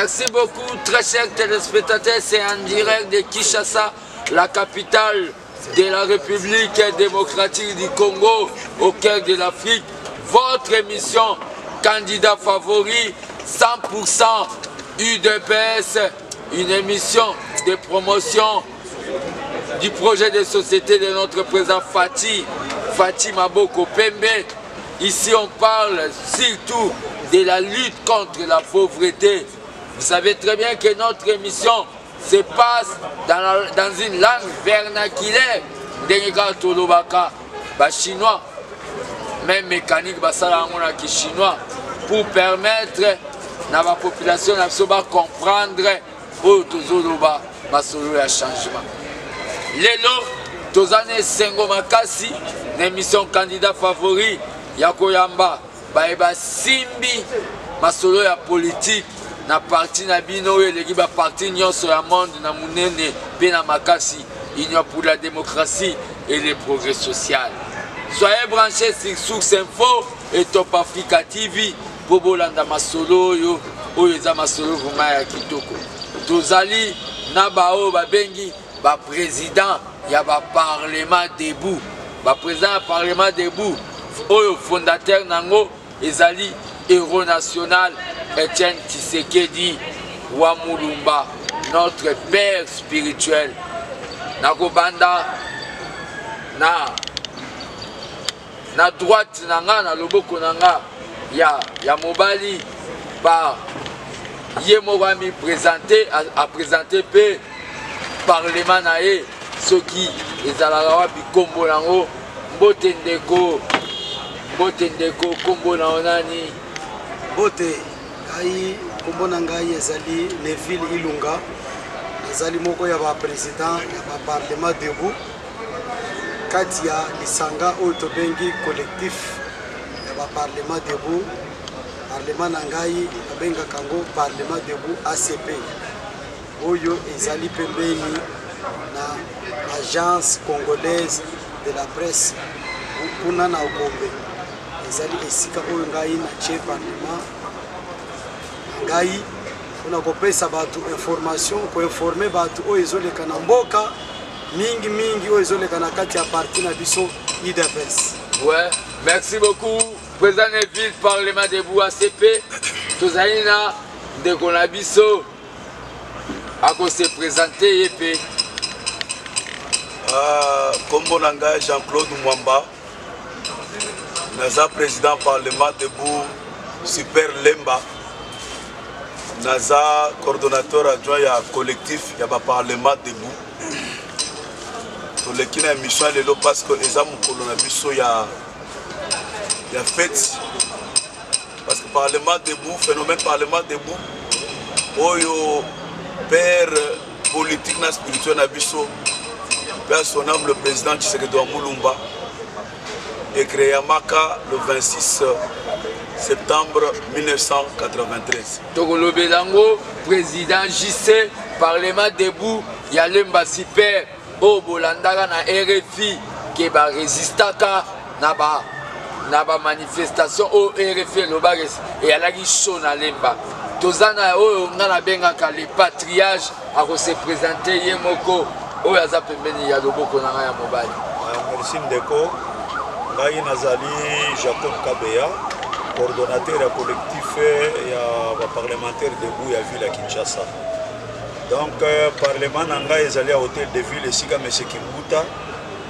Merci beaucoup, très chers téléspectateurs. C'est en direct de Kinshasa, la capitale de la République démocratique du Congo, au cœur de l'Afrique. Votre émission Candidat favori, 100% UDPS, une émission de promotion du projet de société de notre président Faty Maboko Pembe. Ici, on parle surtout de la lutte contre la pauvreté. Vous savez très bien que notre émission se passe dans une langue vernaculaire de Tolobaka, chinois, même mécanique, qui chinois, pour permettre à la population de comprendre le changement. Lelo, tozane sengo makasi, l'émission candidat favori, Yakoyamba, Baeba Simbi, masolo ya politique, na parti na bino eleki ba parti nyonso ya monde na munene pe na makasi, Union pour la démocratie et le progrès social. Soyez branchés sur Source Info et Top Africa TV pour bolanda masolo yo oyo eza masolo vraiment ya kitoko. Tozali na bao babengi ba président ya ba parlement debout. Ba président ya parlement debout oyo fondateur nango ezali héros national Etienne Tshisekedi wa Mulumba, notre père spirituel. Nakobanda na droite nanga na loboko nanga ya mobali par Yemogami présenté à présenter pe parlement nae ceux qui ezalaka bikombo nango mbote ndeko kombo na onani bote ai kombo na ngai ezali Neville Ilunga ezali moko ya ba président ya ba parlement debout kati ya lisanga oyo tobengi collectif ya ba parlement debout. Parlement na ngai abengaka yango parlement debout ACP oyo ezali pembeni na agence congolaise de la presse kuna na Gombe. Ezali esika oyo ngai na che parlement ngai on a kopesa batu information ko informer batu oyo ezoleka na mboka mingi oyo ezoleka na kati ya parti na biso UDPS. Ouais, merci beaucoup président Neville parlement debout ACP. Tozali na ndeko na biso ako se présenter yepe. Kombo na ngai Jean-Claude Mwamba. Naza président parlement debout Super Lemba. Naza coordonnateur adjoint ya collectif ya ba parlement debout. Toleki na émission lelo parce que eza mokolo na biso ya fête. Parce que parlement debout, phénomène parlement debout, oyo père politique na spirituel na biso, père son âme le président Tshisekedi wa Mulumba, est créé à Maka le 26 septembre 1993. Tokolo Belango, président JC, parlement debout, Yalemba Super, au Bolandara na RFI, qui ba résistaka na ba manifestation au RFI Lobares et à la Guichon à Lemba. Tozana oyo ngana bengaka le patriarche a se présenter Yemoko oyo aza pembeni ya loboko na ya mobali. Merci ndeko. Ngai nazali Jacob Kabeya, coordonnateur ya collectif ya ba parlementaire debout ya ville ya Kinshasa. Donc parlement na ngai ezali à hôtel de ville esika monsieur Kimbuta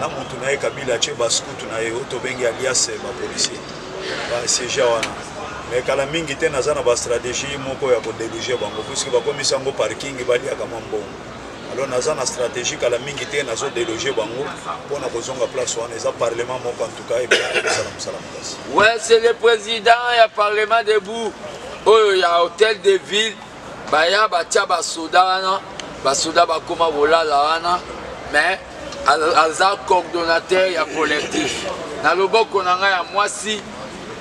na mutu na ye Kabila che baskutu na ye oto bengi alias ba policier ba siège wana mais kala mingi te naza na ba stratégie moko ya ko déloger bango puisque ba komisa ngo parking bali ya kama mbongo. Alors naza na stratégie kala mingi te nazo déloger bango pona kozonga place wana eza parlement moko en tout cas et bien salam. Ouais, c'est le président ya parlement debout oyo ya hôtel de ville baya batia basoda wana basoda bakoma bolala wana mais aza coordonnateur ya collectif na loboko na ngai ya mwasi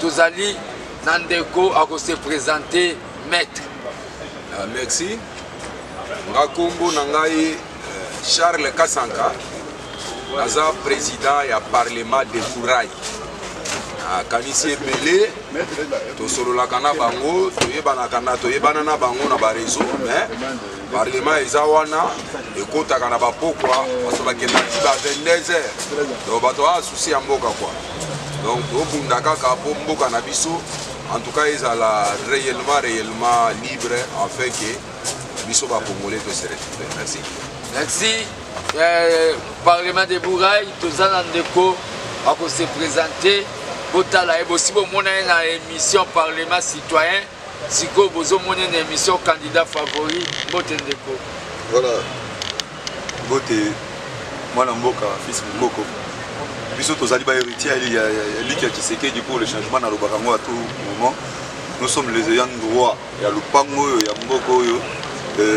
tozali na ndeko ako se présenter maître. Merci. Ngakombo na ngai Charles Kasanka aza président ya parlement de Fourail. akanisi ebele tosololaka na bango toyebana na bango na bareseau mais parlement eza wana ekotaka na bapokwa baso bakenda ti ba 22h donc bato asusi ya mboka kwa donc tobunda kaka po mboka na biso en tout cas ezala réellement libre afin que biso bacongolais se retrouve. Merci. Merci. Parlement de Bouraï, Tozana Ndeko va se présenter. Botala et aussi bon mon émission Parlement citoyen. Si vous avez une émission candidat favori, Botendeko. Voilà. Boté, moi Mboka, fils Mboko. Biso tozali ba héritier il y a Liki Tshisekedi pour le changement na Lobakango à tout moment. Nous sommes les ayants droit ya Lupango ya Mboko yo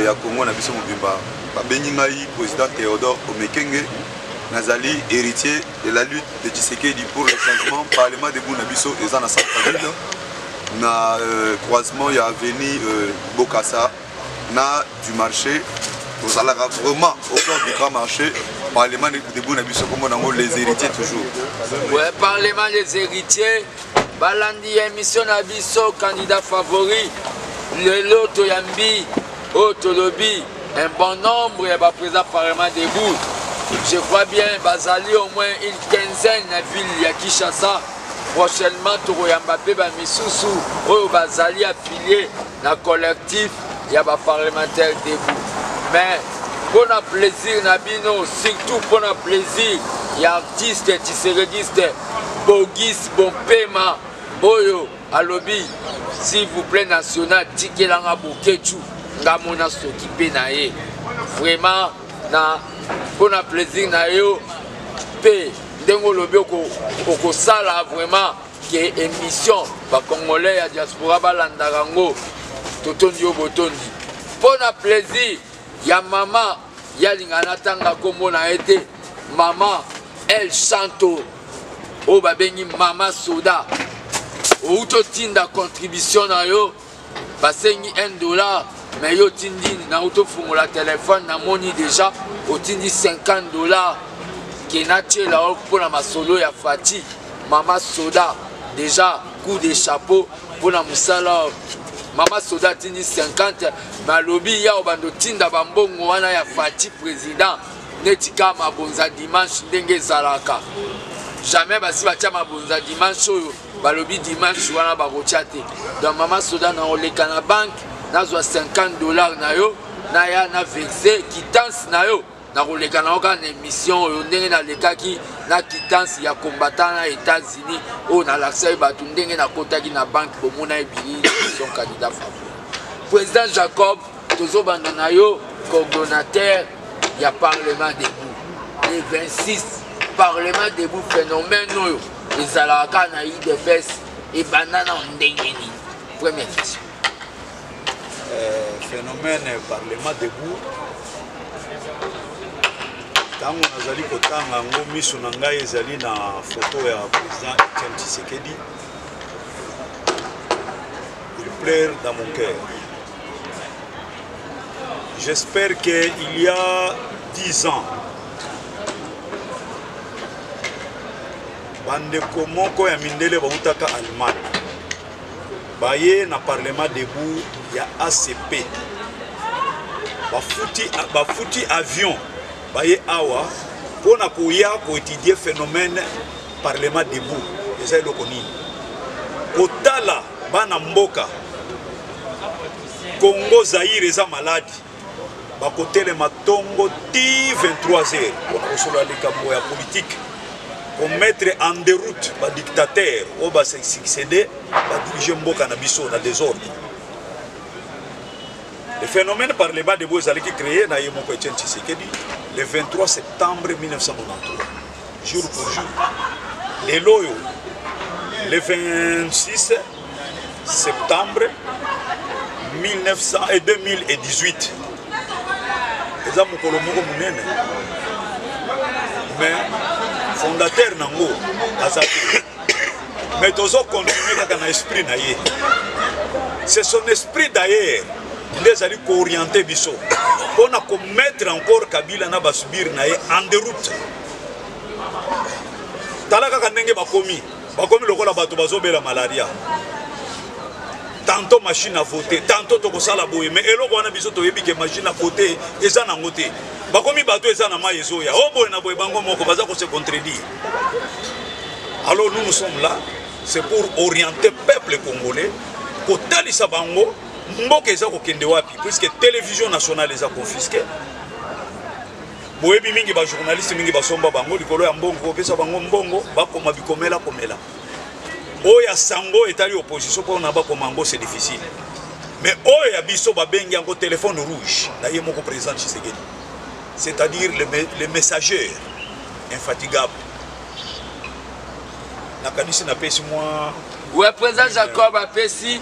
ya Congo na biso mobimba. Babengi ngai président Théodore Omekenge nazali héritier de la lutte de Tshisekedi pour le changement parlement de Bunabiso et dans centre-ville na croisement ya avenue Bokassa na du marché aux alara vraiment au plan du grand marché parlement de Bunabiso comme on a les héritiers toujours. Ouais, parlement les héritiers balandi émission na biso candidat favori le loto yambi Otolobi un bon nombre et présent parlement debout. Je crois bien Bazali au moins une quinzaine de villes à Kinshasa. Prochainement, Touroyambapé Bamisusu, au Bazali affilié dans le collectif, il y a des parlementaires debout. Mais pour le plaisir, Nabino, surtout pour le plaisir, il y a artistes, tisseredistes, Bogis, Bompema, Boyo, Alobi, s'il vous plaît, national, Tikelanga Bokechu. Ngamona s'occuper naé vraiment na pour na plaisir na yo pe ndengo lobi oko sala vraiment que émission ba congolais ya diaspora balanda rango totondi o botondi pour na plaisir ya mama ya lingana tanga kombo na été mama El Santo o babengi mama soda o utotinda contribution na yo basengi $1 mais yo tindi na auto fungola téléphone na moni déjà au tindi $50 qui na tchela pour la masolo ya Fati mama soda déjà coup de chapeau pour la musala mama soda tindi 50 malobi ya obando tinda bambongo wana ya Fati président netika mabonza dimanche ndenge zalaka jamais basi batia mabonza dimanche oyo balobi dimanche wana bakotia te donc mama soda na oleka na banque nazwa $50 na yo na ya na verser quittance na yo na koleka na oka na émission oyo ndenge na lekaki na quittance ya combattant na États-Unis o na laksa bato ndenge na kotaki na banque bomona ebili son candidat favori président Jacob tozobanda na yo coordonnateur ya parlement debout les 26 parlement debout phénomène oyo ezalaka na IDFS et banana ndenge nini première question. Phénomène parlement debout tango nazali kotanga ngo miso na ngai ezali na photo ya président Etienne Tshisekedi il pleure dans mon cœur. J'espère qu'il y a 10 ans bandeko moko ya mindele bautaka Allemagne baye na parlement debout ya ACP bafuti avion baye awa pona koya ko étudier phénomène parlement debout eza eloko nini kotala bana mboka Congo Zaïre eza maladi bakotelema tongo ti 23h pona kosolola likambo ya politique pour mettre en déroute les dictateurs ou va succéder diriger mboka na biso na désordre. Le phénomène par les bas de Bozali qui créé na Yemoko Etienne Tshisekedi le 23 septembre 1993 jour pour jour. Les loyo le 26 septembre 2018 eza mokolo moko munene mais fondateur nango azaki mais tozo continuer kaka na esprit na ye c'est son esprit d'ailleurs les ali ko orienter biso pour na ko mettre encore Kabila na basubir na ye en déroute talaka ka ndenge bakomi bakomi lokola bato bazobela malaria. Tantôt machine à voter, tantôt to kosala boye, mais eloko wana biso toyebi ke machine à voter eza na ngote. Bakomi bato eza na mai ezoya. O boye na boye bango moko baza ko se contredire. Alors nous sommes là, c'est pour orienter le peuple congolais, pour talisa bango, mboka eza ko kende wapi, puisque télévision nationale eza confisquée. Boyebi mingi ba journaliste mingi ba somba bango likolo ya mbongo pesa bango mbongo bakoma bikomela komela. Oya sango etali opposition pour na bakoma ngo c'est difficile. Mais oya biso ba bengi ngo téléphone rouge na ye moko président Tshisekedi. C'est-à-dire les messagers infatigables. Nakanisi na pesi moi. Ouais, président Jacob Apesi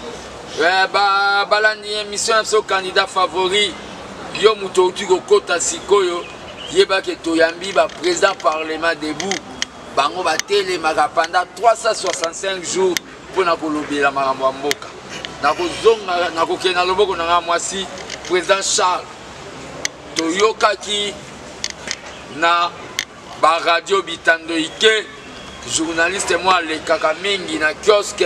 balani émission so candidat favori yo muto utiko kota sikoyo yeba ke toyambi ba président parlement debout bango ba télé maka pendant 365 jours pour na kolobela makambo mboka na kozonga na kokena loboko na mwasi président Charles toyokaki na ba radio bitando ike journaliste moi le kaka mingi na kiosque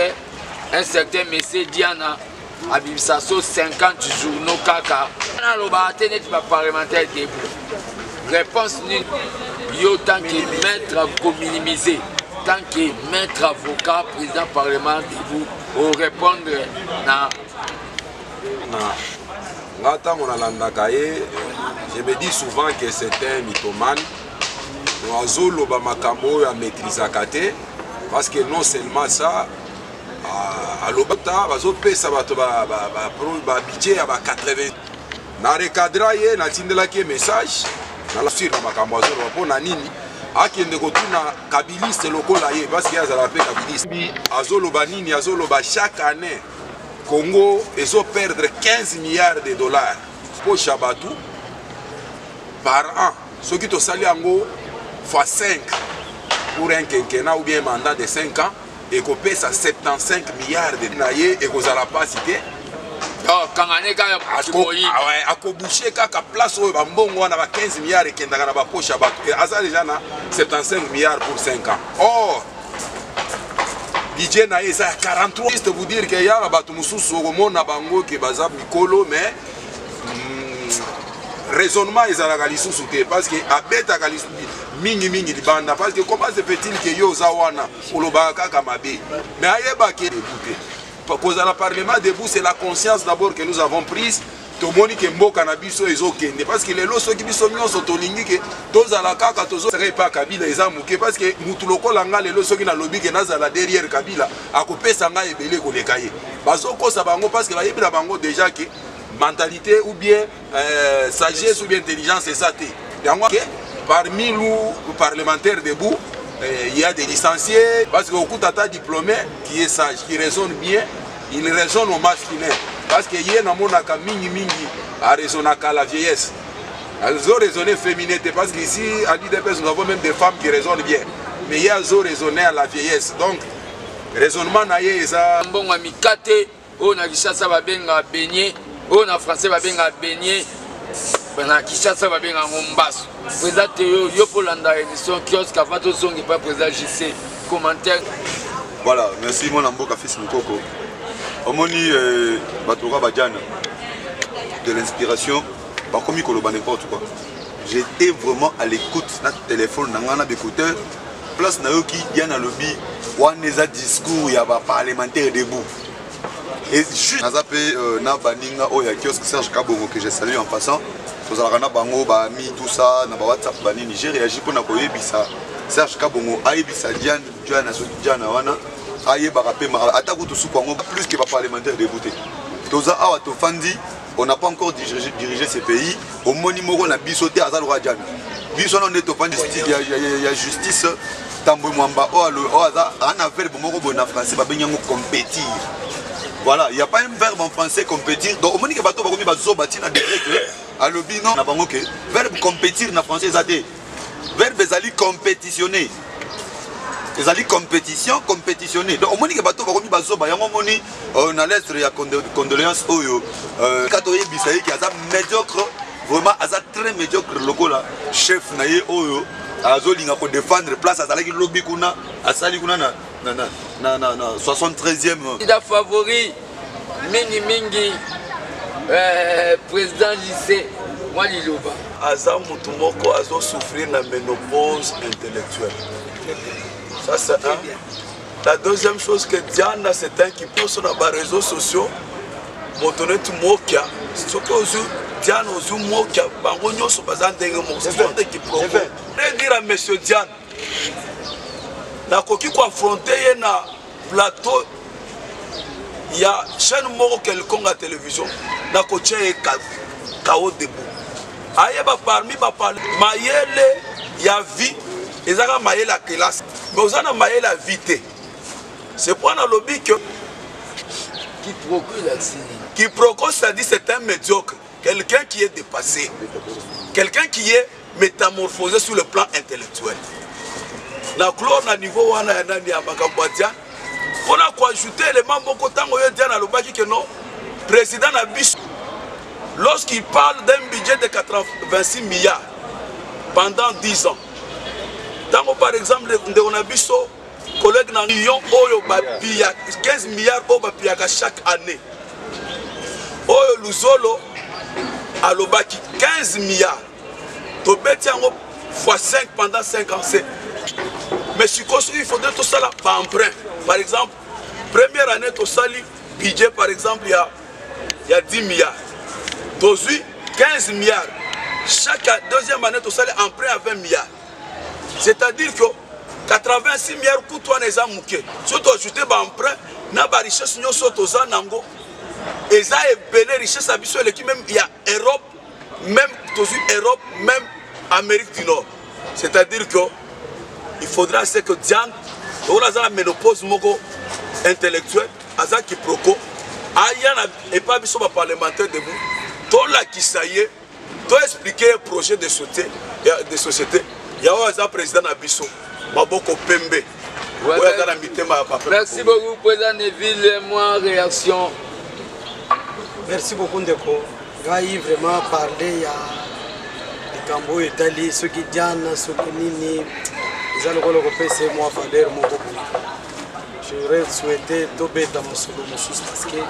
un certain monsieur Diana abibisaso 50 journaux kaka na loba tenet ba parlementaire debout réponse ni yo tant que maître pour minimiser tant que maître avocat président parlement debout au répondre na ngata on alandaka ye je me dis souvent que c'est un mythomane Noazolo ba makambo ya maîtrisaka te parce que non seulement ça à l'obata bazo pesa bato ba budget ya ba 80 na recadra ye na tindelaki message na la sur makambo azolo po na nini akende kotuna kabiliste lokola ye parce que azala pe kabiliste azolo ba nini azolo ba chaque année Congo ezo perdre 15 milliards de dollars pour Chabatu par an ce qui to sali ango fois 5 pour un quinquennat ou bien un mandat de 5 ans et qu'on paie ça 75 milliards de naïe et qu'on a la capacité. Quand on est à Kobouché, kaka place où on a 15 milliards et qu'on a la poche à battre. Et à déjà 75 milliards pour 5 ans. Or, DJ naïe ça 43. Juste vous dire qu'il y a un bateau moussous au monde à Bango qui est basé à Mikolo, mais raisonnement ils ont la galisou souté parce que à bête à galisou mingi di banda parce que comment se fait-il que yo zawana ou le baka kamabe mais ayeba que débouté parce que le parlement debout c'est la conscience d'abord que nous avons prise to moni que mboka na biso ezokende parce que les loso qui biso nyonso to lingi que tozala kaka tozo serait pas Kabila ezamuke parce que mutu lokola nga les loso qui na lobby que nazala derrière Kabila akopesa nga ebele koleka ye bazoko sa bango parce que bayebi na bango déjà que mentalité ou bien sagesse ou bien intelligence c'est ça. Parmi nous parlementaires debout, il y a des licenciés parce que beaucoup de diplômés qui est sage, qui raisonne bien, il raisonne au masculin parce qu'il y a un monde mingi à raisonner à la vieillesse. Elles ont raisonné féminité parce qu'ici à l'IDPS nous avons même des femmes qui raisonnent bien, mais il y a raisonné à la vieillesse. Donc raisonnement naïe ça. Bon amikate, on a Kinshasa va bien baigner. On a français va bien baigner. Pendant Kinshasa va bien en Mombasa. Président yo pour l'anda émission kiosque avant tout son qui pas président JC commentaire. Voilà, merci mon amboka fils Mukoko. Omoni batoka badjana de l'inspiration, pas comme koloba n'importe quoi. J'étais vraiment à l'écoute na téléphone na ngana d'écouteur. Place na yo ki bien à lobby, waneza discours ya ba parlementaire debout. Et juste Nazapé na baninga oya kiosque Serge Kabongo que j'ai salué en passant. Tozalaka na bango ba mi tout ça na ba WhatsApp banini j'ai réagi pour na koyebisa Serge Kabongo ayebisa Diana wana ayeba rapé mara atako to sukongo plus que ba parlementaire débouté. Toza awa to fandi on n'a pas encore dirigé ces pays au moni moko na bisoté azal roi Diana. Biso non to fandi il y a justice tambo mwamba o aza ana verbe moko bona français ba benyango compétir. Voilà, il n'y a pas un verbe en français compétir. Donc, au moment que bateau va commettre bateau bâti na direct à lobby non, na bango que verbe compétir na français zate. Verbe zali compétitionner. Zali compétition, compétitionner. Donc, au moment que bateau va commettre bateau ba yango moni na lettre ya condoléances oyo katoye bisayi qui a médiocre, vraiment aza très médiocre lokola chef na ye oyo azolinga ko défendre place azalaki lobby kuna asali kuna na 73e candidat favori mingi président lycée moi liloba aza mutu moko azo souffrir na ménopause intellectuelle. Ça c'est un. La deuxième chose que Diana c'est un qui peut sur les réseaux sociaux montrer tout mokia ce que ozu Diana ozu mokia bango nyoso bazandenge mo c'est monde qui provoque. Je dire à monsieur Diana na koki ko affronter na plateau il y a chaîne moko quelconque à télévision na ko tient KO debout. Ayeba parmi ba parler mayele ya vie ezaka mayele la classe mais ozana mayele la vie. C'est pour un lobby que qui procure, c'est-à-dire c'est un médiocre, quelqu'un qui est dépassé, quelqu'un qui est métamorphosé sur le plan intellectuel. La clore na niveau wana ya nani ya makabwatia, on a quoi ajouter les membres kotango yo dia na lobaki que non président Nabiso lorsqu'il parle d'un budget de 86 milliards pendant 10 ans. Tango par exemple de Nabiso collègue dans Lyon, 15 milliards chaque année. Oyo Luzolo à l'Obaki 15 milliards. Tobeti fois 5 pendant 5 ans. Mais si il faudrait tout ça là par emprunt. Par exemple, première année, tout ça, budget par exemple, il y a 10 milliards. Aujourd'hui, 15 milliards. Chaque deuxième année, tout ça, emprunt à 20 milliards. C'est-à-dire que 86 milliards pour toi les amouké. Surtout ajouter ba emprunt na ba richesse nyo soto za nango. Eza e belle richesse abiso qui même il y a Europe, même Europe, même Amérique du Nord. C'est-à-dire que il faudra c'est que Diane, on a la ménopause moko intellectuelle, aza qui proco, ayana et pas biso ba parlementaire de vous. Tout la qui ça y est, tout expliquer projet de société, il y a un président Abisso. Maboko Pembe. Merci beaucoup, président Neville. Moi, réaction. Merci beaucoup, Ndeko. Gaï vraiment parler à Cambo Italie, ceux qui dianent, ceux qui nini, ils ont le repère, c'est moi, Fader, mon beaucoup. J'aurais souhaité tomber dans mon solo, parce que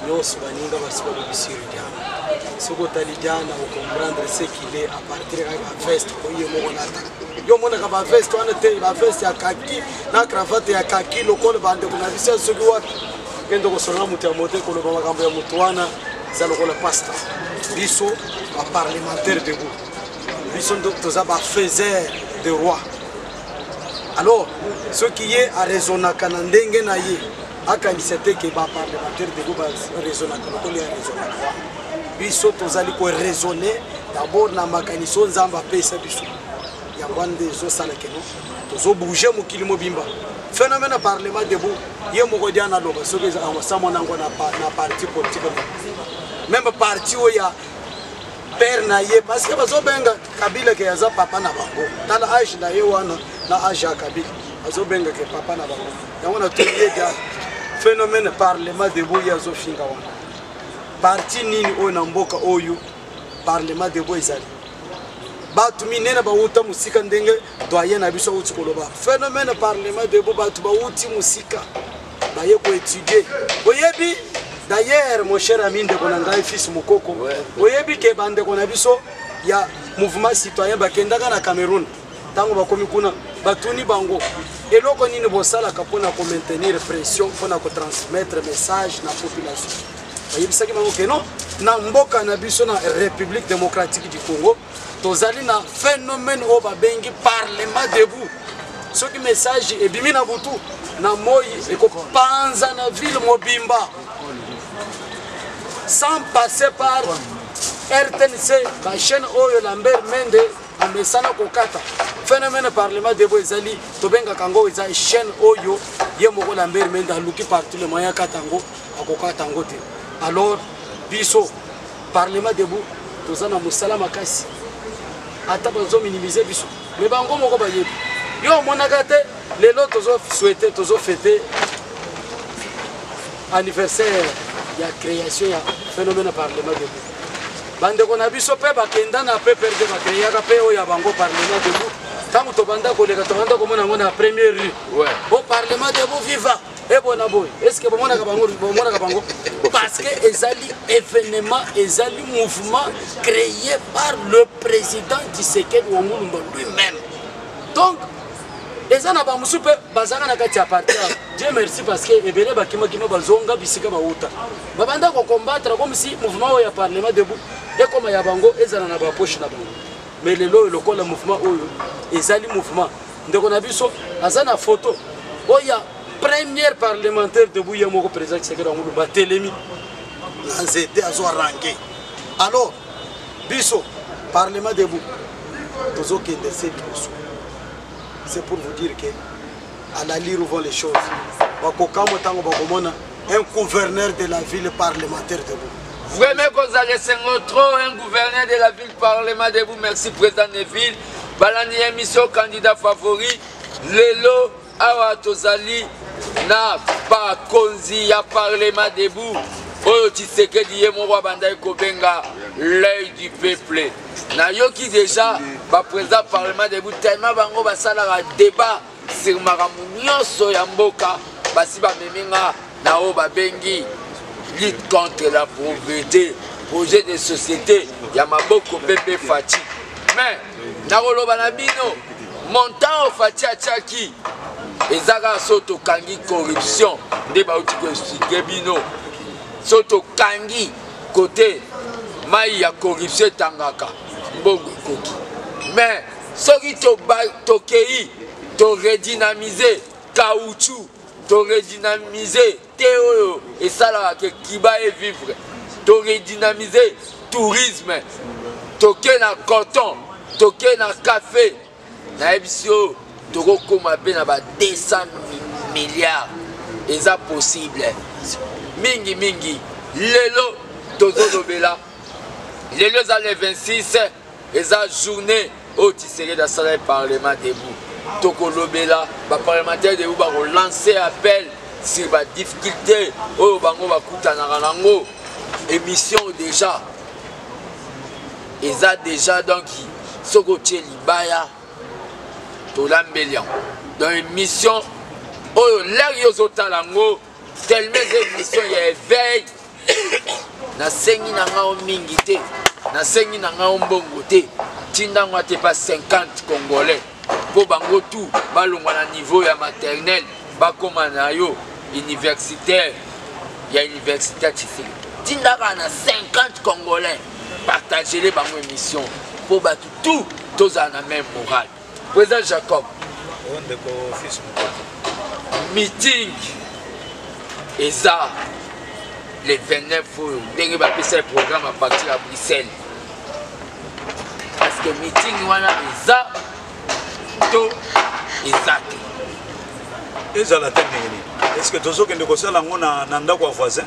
nous sommes en sur ce que Talidiana va comprendre ce qu'il est à partir de la veste. Yo mona ka veste wana te ba veste ya kaki na cravate ya kaki lokolo bande kuna bisa soki wa kendo ko sona mutu ya mote ko loba makambo ya mutu wana za lokola pasta biso ba parlementaire de vous biso toza ba faiseur de roi. Alors ce qui est à raisonner kana ndenge na ye akanisete ke ba parlementaire de vous ba raisonner kana ko le raisonner biso tozali ko raisonner d'abord na makaniso nzamba pesa biso ya bande zo sala keno tozo bouger mokili mobimba phénomène parlement debout ye moko dia na loba soki za sama nango na parti politique même parti o ya père na ye parce que bazo benga Kabila ke yaza papa na bango tala age na ye wana na age ya Kabila bazo benga ke papa na bango yango na toye dia phénomène parlement debout ya zo finga wana parti nini o na mboka oyo parlement debout ezali batu minene ba uta musika ndenge doyen na biso uti koloba phénomène parlement debout batu ba uti musika ba ye ko étudier oyebi d'ailleurs mon cher ami de konanga fils mukoko oyebi ke bande kona biso ya mouvement citoyen ba kendaka na Cameroun tango ba komi kuna batuni bango eloko nini bosala kapona ko maintenir pression pona ko transmettre message na population oyebisaki bango ke non na mboka na biso na République démocratique du Congo tozali na phénomène o babengi parlement debout soki message ebimi na butu na moi ekopanza na ville mobimba sans passer par RTNC la chaîne oyo Lambert Mende amesana kokata phénomène parlement debout ezali tobenga kango eza chaîne oyo ye moko Lambert Mende aluki partout le moyen katango akokata ngo te. Alors biso parlement debout tozana musala makasi ata bazo minimiser biso mais bango moko bayebi yo monaka te lelo tozo souhaiter tozo fêter anniversaire ya création ya phénomène parlement debout bandeko na biso mpe bakenda na pe perde bakeyaka mpe oyo ya bango parlement debout ntango tobanda koleka tobanda komona yango na première rue o parlement debout viva ebona boye estce bomonaka bango parce que ezali événement ezali mouvement créé par le président Tshisekedi Wangulumba lui-même donc eza na bamusu mpe bazaka na kati ya parti Dieu merci parce que ebele bakimakima bazonga bisika bauta babanda kokombattre comme si mouvement oyo ya parlement debout ekoma ya bango ezala na bapoche na bango mais lelo lokola mouvement oyo ezali mouvement ndeko na biso aza na photo oyo première parlementaire debout ye moko président Tshisekedi Wangulumba telemi na nzete azo arrange alors biso parlement debout tozokende se biso. C'est pour vous dire que à la lire où vont les choses. Un gouverneur de la ville parlementaire de vous. Vraiment, c'est un gouverneur de la ville parlementaire de vous. Merci, président Neville. Balani émission candidat favori. Lelo Awa Tozali na pas konzi ya parlement de vous. Oyo Tshisekedi ye mwa banda kobenga l'œil du peuple. Na yoki déjà ba président parlement de vous tellement bango basala la débat sur maramu nyonso ya mboka basi ba meminga na o ba bengi lutte contre la pauvreté projet de société ya maboko pepe fati mais na koloba na bino montant o fati achaki ezaka soto kangi corruption nde ba uti ko expliquer bino soto kangi côté mai ya corruption tangaka mbongo koki mais soki tokei to redynamiser caoutchouc to redynamiser te oyo esalaka ke kiba e vivre to redynamiser tourisme toke na coton toke na café na ebisio tokokoma pe na ba 200 milliards eza possible mingi mingi lelo tozolobela lelo za le 26 eza journée au Tshisekedi asala parlement debout tokolobela ba parlementaire debout ba relancer appel sur ba difficulté oyo bango bakutanaka nango émission déjà eza déjà donc soko tie libaya tolambelian dans émission oyo l'air yozotala ngo tellement émission ya éveil na sengi na ngao mingi te na sengi na ngao mbongo te tinda ngwa te pas 50 congolais po bango tout balongwa na niveau ya maternel bakoma na yo universitaire ya université Tshisekedi tinda na 50 congolais partager les bango émission po batu tout toza na même morale président Jacob meeting eza le 29 ndenge bapesa le programme à partir à Bruxelles parce que meeting wana eza to ezate ezala te ndenge est-ce que tozokende kosala ngo na ndako ya voisin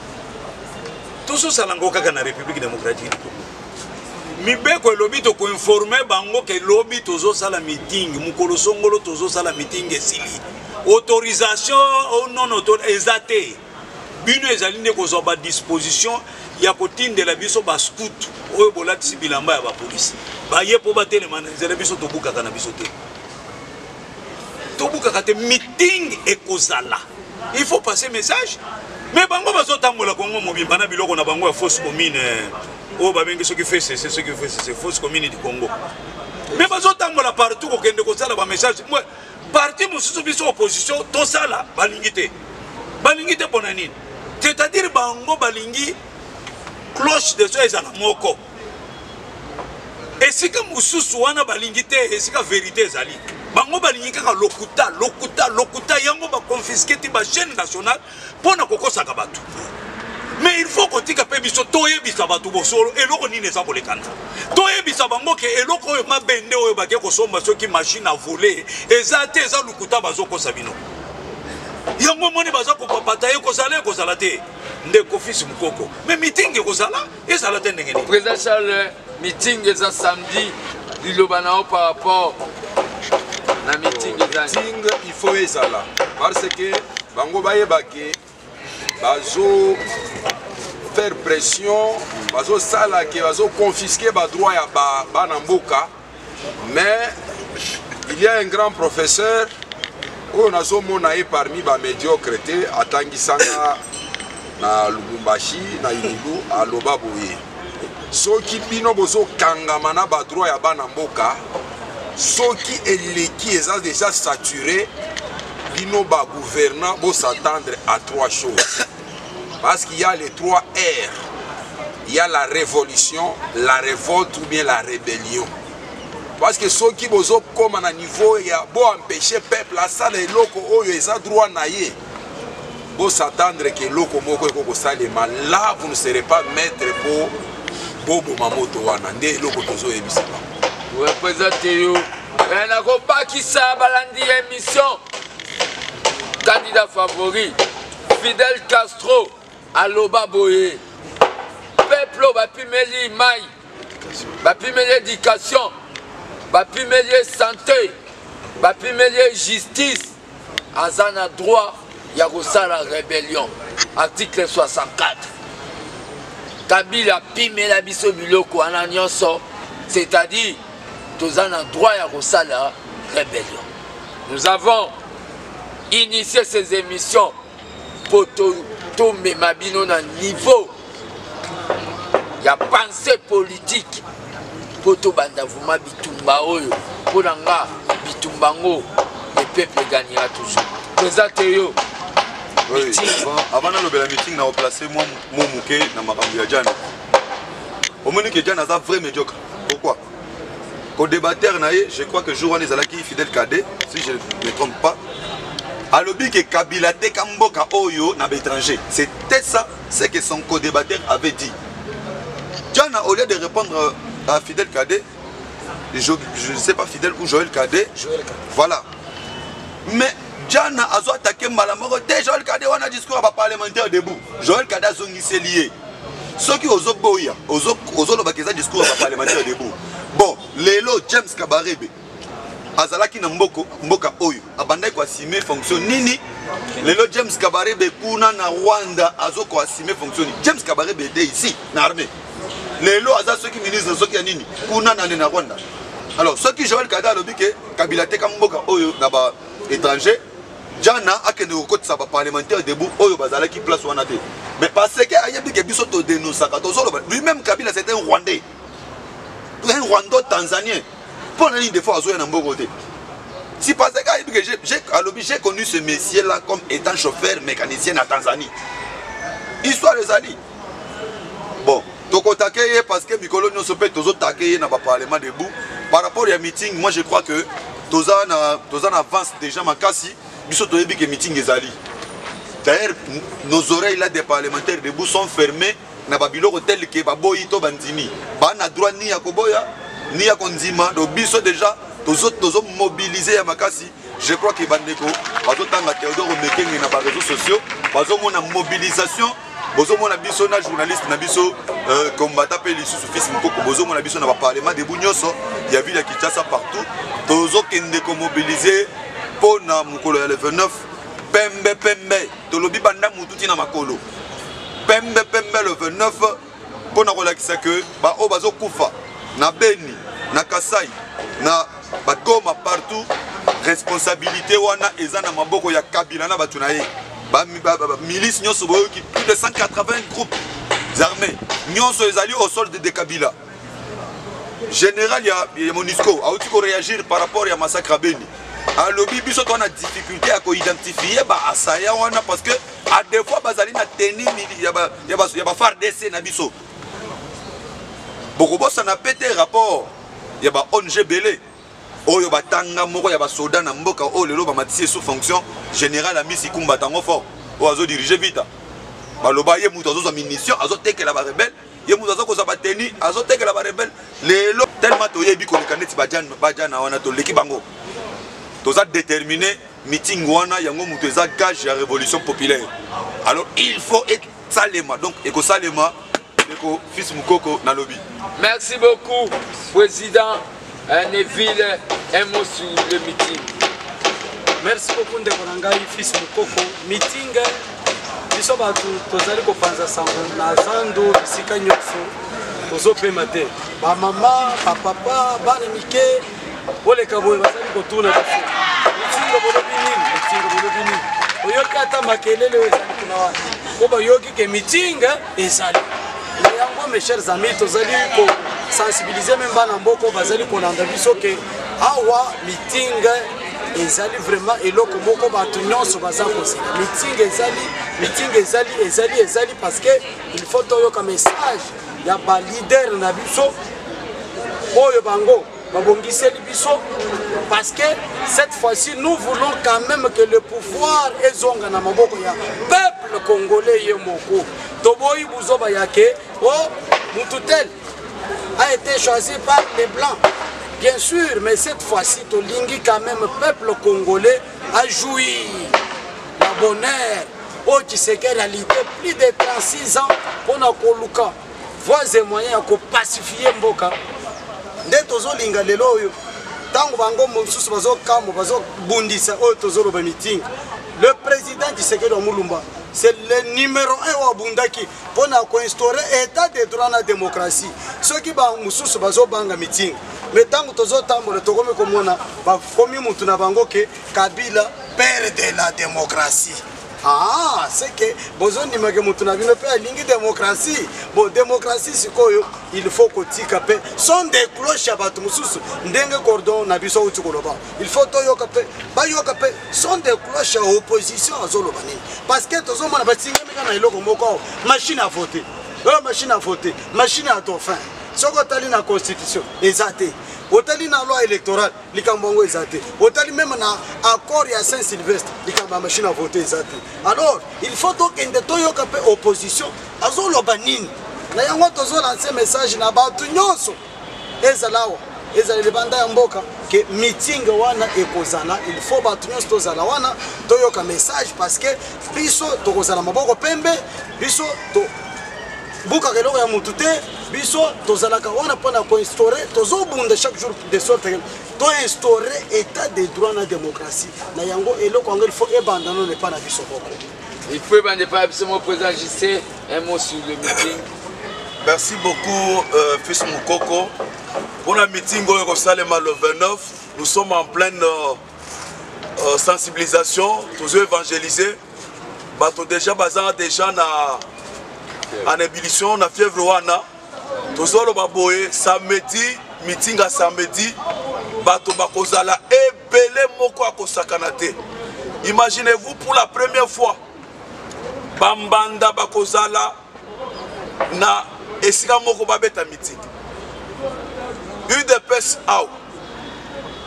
tozosala ngo kaka na République démocratique du Congo mibeko elobi tokoinforme bango ke lobi tozosala meeting mokolo songolo tozosala meeting esili autorisation ou non autorisation ezate bino ezali nde kozwa ba disposition ya kotindela biso ba scout oyo bolatisi bilamba ya ba police baye po batelema nzela biso tobukaka na biso te tobukaka te meeting ekozala il faut passer message mais bango bazotambola kongo mobimba na biloko na bango ya fausse commune oyo babengi soki fait c'est fausse commune du Congo mais bazotambola partout kokende kozala ba message parti mosusu biso opposition tosala balingi te pona nini c'est-à-dire bango balingi cloche de so ezala moko esika mosusu wana balingi te esika vérité ezali bango balingi kaka lokuta yango baconfisque ti ba chaîne nationale mpona kokosaka bato mais il faut kotika pe biso toyebisa bato bosolo eloko nini eza kolekana toyebisa bango ke eloko oyo mabende oyo bake kosomba soki machine a voler eza te eza lokuta bazokosa bino yango moni baza kopapata ekozala te ndeko fils mukoko mais meeting ekozala ezala te ndenge nini président Charles meeting eza samedi liloba nao par rapport na meeting meeting il faut ezala parce que bango bayebake bazo faire pression, bazo sala ke bazo confisquer ba droit ya ba namboka. Mais il y a un grand professeur on a mona parmi ba médiocrité atangisanga na Lubumbashi na Ililu aloba boye. Soki bino bozo kangama na ba droit ya ba namboka, soki eleki eza déjà saturé, bino ba gouvernant bo s'attendre à trois choses. Parce qu'il y a les 3 R. Il y a la révolution, la révolte ou bien la rébellion. Parce que ceux qui bozo comme à niveau il y a beau empêcher peuple à ça les locaux oh ils ont droit naïe. Beau s'attendre que locaux moko ko salema là vous ne serez pas maître pour bobo mamoto wana ndé locaux tozo ebisa. Vous représentez yo. Et na ko pas qui ça balandi émission. Candidat favori Fidel Castro aloba boye. Peuple va pimeli mai. Va pimeli éducation. Va pimeli santé. Va pimeli justice. Azana droit ya la rébellion. Article 64. Kabila pimela biso biloko ana nyonso. C'est-à-dire tozana droit ya la rébellion. Nous avons initié ces émissions pour tomber mabino na niveau. Il y a pensée politique pour tout bandavuma bitumba oyo pour nga bitumbango le peuple gagnera toujours. Présentez yo. Oui, avant de la meeting, on a placé moi Mouké dans ma campagne. Au moment que Diane a un vrai médiocre. Pourquoi? Au débatteur, je crois que Jouane Zalaki Fidel Cadet, si je ne me trompe pas, a lobby que Kabila te Kamboka Oyo n'a pas étranger. C'était ça, c'est que son co-débatteur avait dit. Diane, au lieu de répondre à Fidel Cadet, je ne sais pas Fidel ou Joël Cadet, voilà. Mais Diane a attaqué Malamoro, Joël Cadet, on a discours à parlementaire debout. Joël Cadet a zongi lié. Ceux qui osent boya, osent le discours à parlementaire debout. Bon, Lelo James Kabarebe, Azalaki na mboka oyo, abandai kwa assumer fonction nini. Lelo James Kabarebe kuna na Rwanda azo kwa assumer fonction. James Kabarebe était ici, na armée. Lelo aza ceux qui ministre ceux qui nini, kuna na Rwanda. Alors ceux qui Joël Kada lobi ke Kabila te kamboka oyo na ba étranger, Jana akende okoti sa ba parlementaire debout oyo bazalaki place wana te. Mais parce que ayebi ke biso to dénonçaka to solo lui-même Kabila c'était un Rwandais. Un Rwanda tanzanien. Pour la ligne de fois, si parce que j'ai connu ce monsieur-là comme étant chauffeur mécanicien en Tanzanie. Histoire des alliés. Bon, toko takeye parce que Mikolo nous se peut tous takeye dans le parlement debout. Par rapport à meeting, moi je crois que tous en avance déjà ma casse. Biso to yebi que meeting des alliés. D'ailleurs, nos oreilles là des parlementaires debout sont fermées. Na babilo hotel ke baboyi to bandini ba na droit ni ya koboya ni ya konzima do biso déjà tozo mobiliser ya makasi. Je crois que bandeko bazo tanga Théodore Mekenge na ba réseaux sociaux bazo mona mobilisation bozo mona biso na journaliste na biso combattant pe lisu fils mukoko bozo mona biso na ba parlement de bunyoso ya ville ya Kinshasa partout tozo kende ko mobiliser pona mukolo ya le 29 pembe tolobi banda mututi na makolo Pembe le 29 pour nous relaxer que ba o bazo kufa na Beni na Kasai na Goma partout responsabilité wana eza na maboko ya Kabila na batu na ye ba milice nyonso boyo ki plus de 180 groupes armés nyonso ezali au sol de Kabila. Général ya Monisco a aussi réagir par rapport à massacre à Beni. A lobby biso on a difficulté à identifier ba asaya wana parce que à des fois bazali na tenir ya ba FARDC na biso. Boko bossa na pété rapport ya ba ONG belé. Oyo batanga moko ya ba soldat na mboka o lelo ba matisi sous fonction général Amisi Kumba tango fort. O azo diriger vite. Ba loba ye muto azo munition azo tekela ba rebelle. Ye muto azo ko za ba tenir azo tekela ba rebelle. Lelo tellement to yebi ko kaneti bajana wana to leki bango. Tous a déterminé meeting wana yango muto eza gage ya révolution populaire. Alors il faut être salema donc eko salema eko fils mukoko na lobby. Merci beaucoup président Neville un mot sur le meeting. Merci beaucoup Ndekonangai fils mukoko meeting biso bato tozali kopanza sango na zando bisika nyonso tozopema te bamama bapapa bana mike oleka boye bazali kotuna biso mitinga bolobi nini oyoki ata makelele oyo ezali kuna wana po bayoki ke mitinga ezali na yango mes chers amis tozali kosensibilize me bana mboko bazali kolanda biso ke awa mitinga ezali vraiment eloko moko bato nyonso baza kozela mitinga ezali parce que il faut toyoka message ya balider na biso oyo bango babongiseli biso parce que cette fois-ci nous voulons quand même que le pouvoir ezonga na maboko ya peuple congolais ye moko toboyi buzoba yake oh mututel a été choisi par les blancs bien sûr mais cette fois-ci tolingi quand même peuple congolais a joui la bonheur au Tshisekedi réalité plus de 36 ans pour na koluka voies et moyens ya pacifier mboka nde tozolinga lelo oyo tango bango mosusu bazokamo bazobundisa oyo tozoloba meeting le président Tshisekedi Mulumba c'est le numéro 1 wa bundaki pona ko instaurer état de droit na démocratie ceux qui ba mosusu bazobanga meeting mais tango tozotambola tokome komona ba komi mutu na bango ke Kabila père de la démocratie. Ah, c'est que besoin de me montrer na bino pe lingi démocratie. Bon démocratie sikoyo il faut kotika pe son des cloches ya bato mususu ndenge cordon na biso utukoloba. Il faut toyoka pe ba yoka pe son des cloches à opposition azoloba nini. Parce que tozomona batinga na iloko moko machine à voter. Machine à voter, machine à dauphin. Soko tali na constitution ezate. Otali na loi électorale likambongo ezate. Otali même na accord ya Saint-Sylvestre likamba machine à voter ezate. Alors, il faut donc que toyoka pe opposition azoloba nini. Na yango tozo lancer message na bato nyonso. Ezalawa, ezali banda ya mboka que meeting wana ekozala, il faut bato nyonso tozala wana toyoka message parce que biso tokozala maboko pembe, biso to buka keloko ya mutu te biso tozalaka wana mpona koinstaurer tozobunda chaque jour de sorte to instaurer état de droit na démocratie na yango eloko yango il faut ebandano ne pas na biso boko il faut ebande pas biso mo président JC un mot sur le meeting. Merci beaucoup fils Mukoko pour la meeting au Yerusalem le 29 nous sommes en pleine sensibilisation tous évangéliser bato déjà bazan déjà na en ébullition na fièvre wana tozolo baboye samedi meeting à samedi bato bakozala ebele moko akosakana te. Imaginez-vous pour la première fois bambanda bakozala na esika moko babeta meeting UDPS aw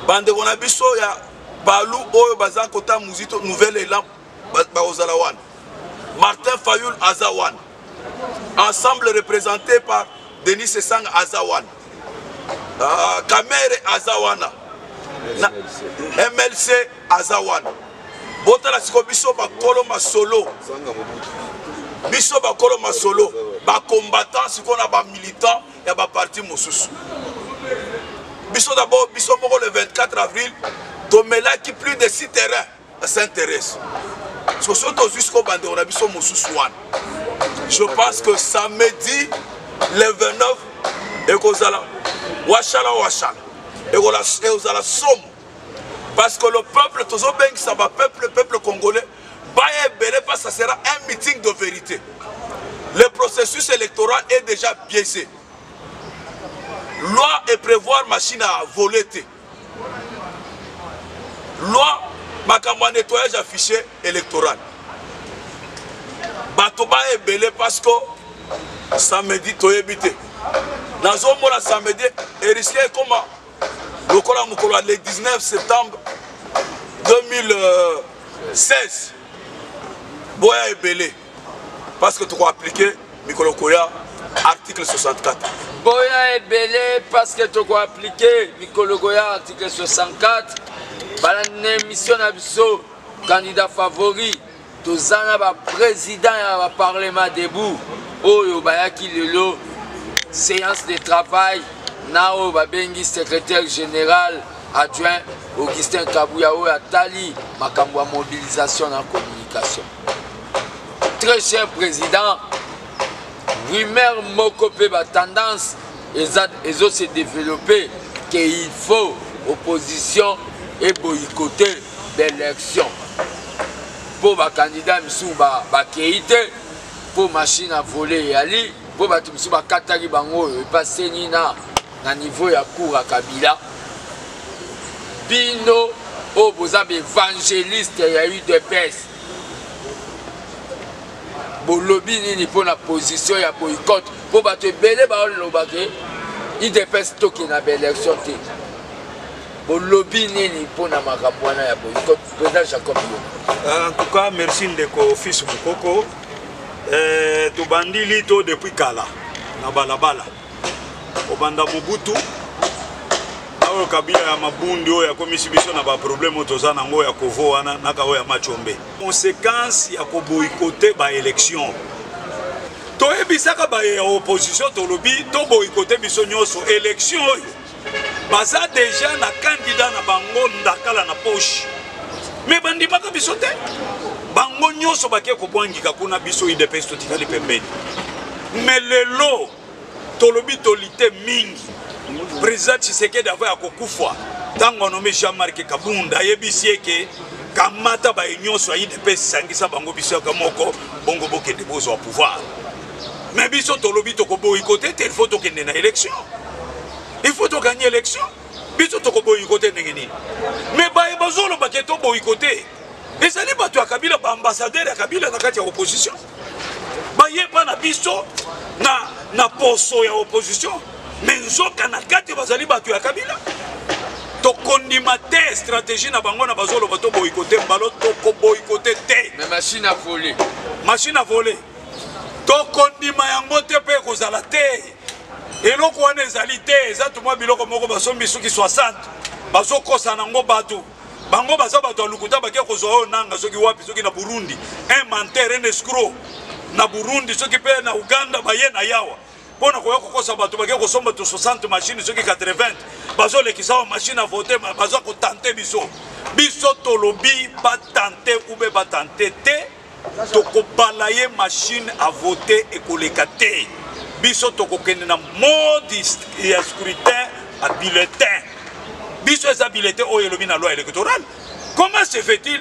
bande wana biso ya balu oyo baza kota muzito nouvelle élan bakozala wana Martin Fayoul Azawan ensemble représenté par Denis Sessang Azawan, Kamere Azawana, MLC Azawan. Botala siko biso bakolo masolo. Biso bakolo masolo, ba combattant siko na ba militant ya ba parti mosusu. Biso d'abord biso moko le 24 avril, tomela qui plus de 6 terrains à Saint-Thérèse. Sosoto jusqu'au bande on a biso mosusu wana. Je pense que samedi le 29 et kozala washala et kozala somme parce que le peuple tozo bengi ça va peuple congolais baye belé parce que ça sera un meeting de vérité. Le processus électoral est déjà biaisé. Loi et prévoir machine à voler. Loi makambo nettoyage affiché électoral. Batoba est belé parce que samedi to évité. Dans un mois samedi et risqué comment le 19 septembre 2016. Boya est belé parce que tu vas appliquer Mikolo Koya article 64. Boya est belé parce que tu vas appliquer Mikolo Koya article 64. Balane mission abisso candidat favori. Tozana ba président ya ba parlement debout oyo bayaki lelo séance de travail nao ba bengi secrétaire général adjoint Augustin Kabouya oyo atali makambo ya mobilisation na communication très cher président, rumeur mokopé ba tendance et se développer qu'il faut opposition et boycotter l'élection. Pour les candidats, pour machine à voler, pour les Katari Bango, passer na niveau ya cour à Kabila. Bino, vous avez évangéliste, il y a eu des pèses. Pour lobby ni pour la position ya boycott pour battre belé ba lobake il dépêche to qui na élection té pour lobby ni pour na makabwana ya boycott président Jacob en tout cas merci ndeko fils Mukoko to bandili to depuis kala na balabala obanda Mobutu awo kabila ya mabundi oyo ya komisibiso na ba problème toza nango ya kovo wana naka oyo ya machombe conséquence ya ko boycotter ba élection to ebisaka ba ya opposition to lobi to boycotter biso nyoso élection oyo baza déjà na candidat na bango ndakala na poche mais bandimaka biso te bango nyoso bakie ko bwangika kuna biso IDPS to tikali pembeni mais lelo to lobi to lité mingi président Tshisekedi avait à Kokufa tant qu'on nommé Jean-Marc Kabunda yebisi ke kamata ba union so IDPS sangisa bango biso kamoko bongo bokende bozo au pouvoir mais biso to lobi to ko boycotter il faut to kende na élection il faut to gagner élection biso to ko boycotter ngeni mais ba bazolo ba ke to boycotter et ça li ba to Kabila ba ambassadeur ya Kabila na kati ya opposition ba yeba na biso na poso ya opposition mais nzoka na kati bazali bato ya Kabila to kondimate stratégie na bango na bazolo bato boycotter mbalo to ko boycotter te mais machine à voler to kondima yango te pe kozala te eloko wana ezali te eza tuma biloko moko basombi soki 60 bazokosa nango bato bango baza bato alukuta bakia kozwa oyo nanga soki wapi soki na Burundi un menteur un escroc na Burundi soki pe na Uganda baye na yawa pona koya kokosa bato bakia kosomba to 60 machines soki 80 bazo lekisa machine à voter bazo ko tenter biso tolobi ba tenter ou be ba tenter te to ko balayer machine à voter et koleka te biso to ko kende na mode ya scrutin à bulletin biso eza bulletin oyo elobi na loi électorale. Comment se fait-il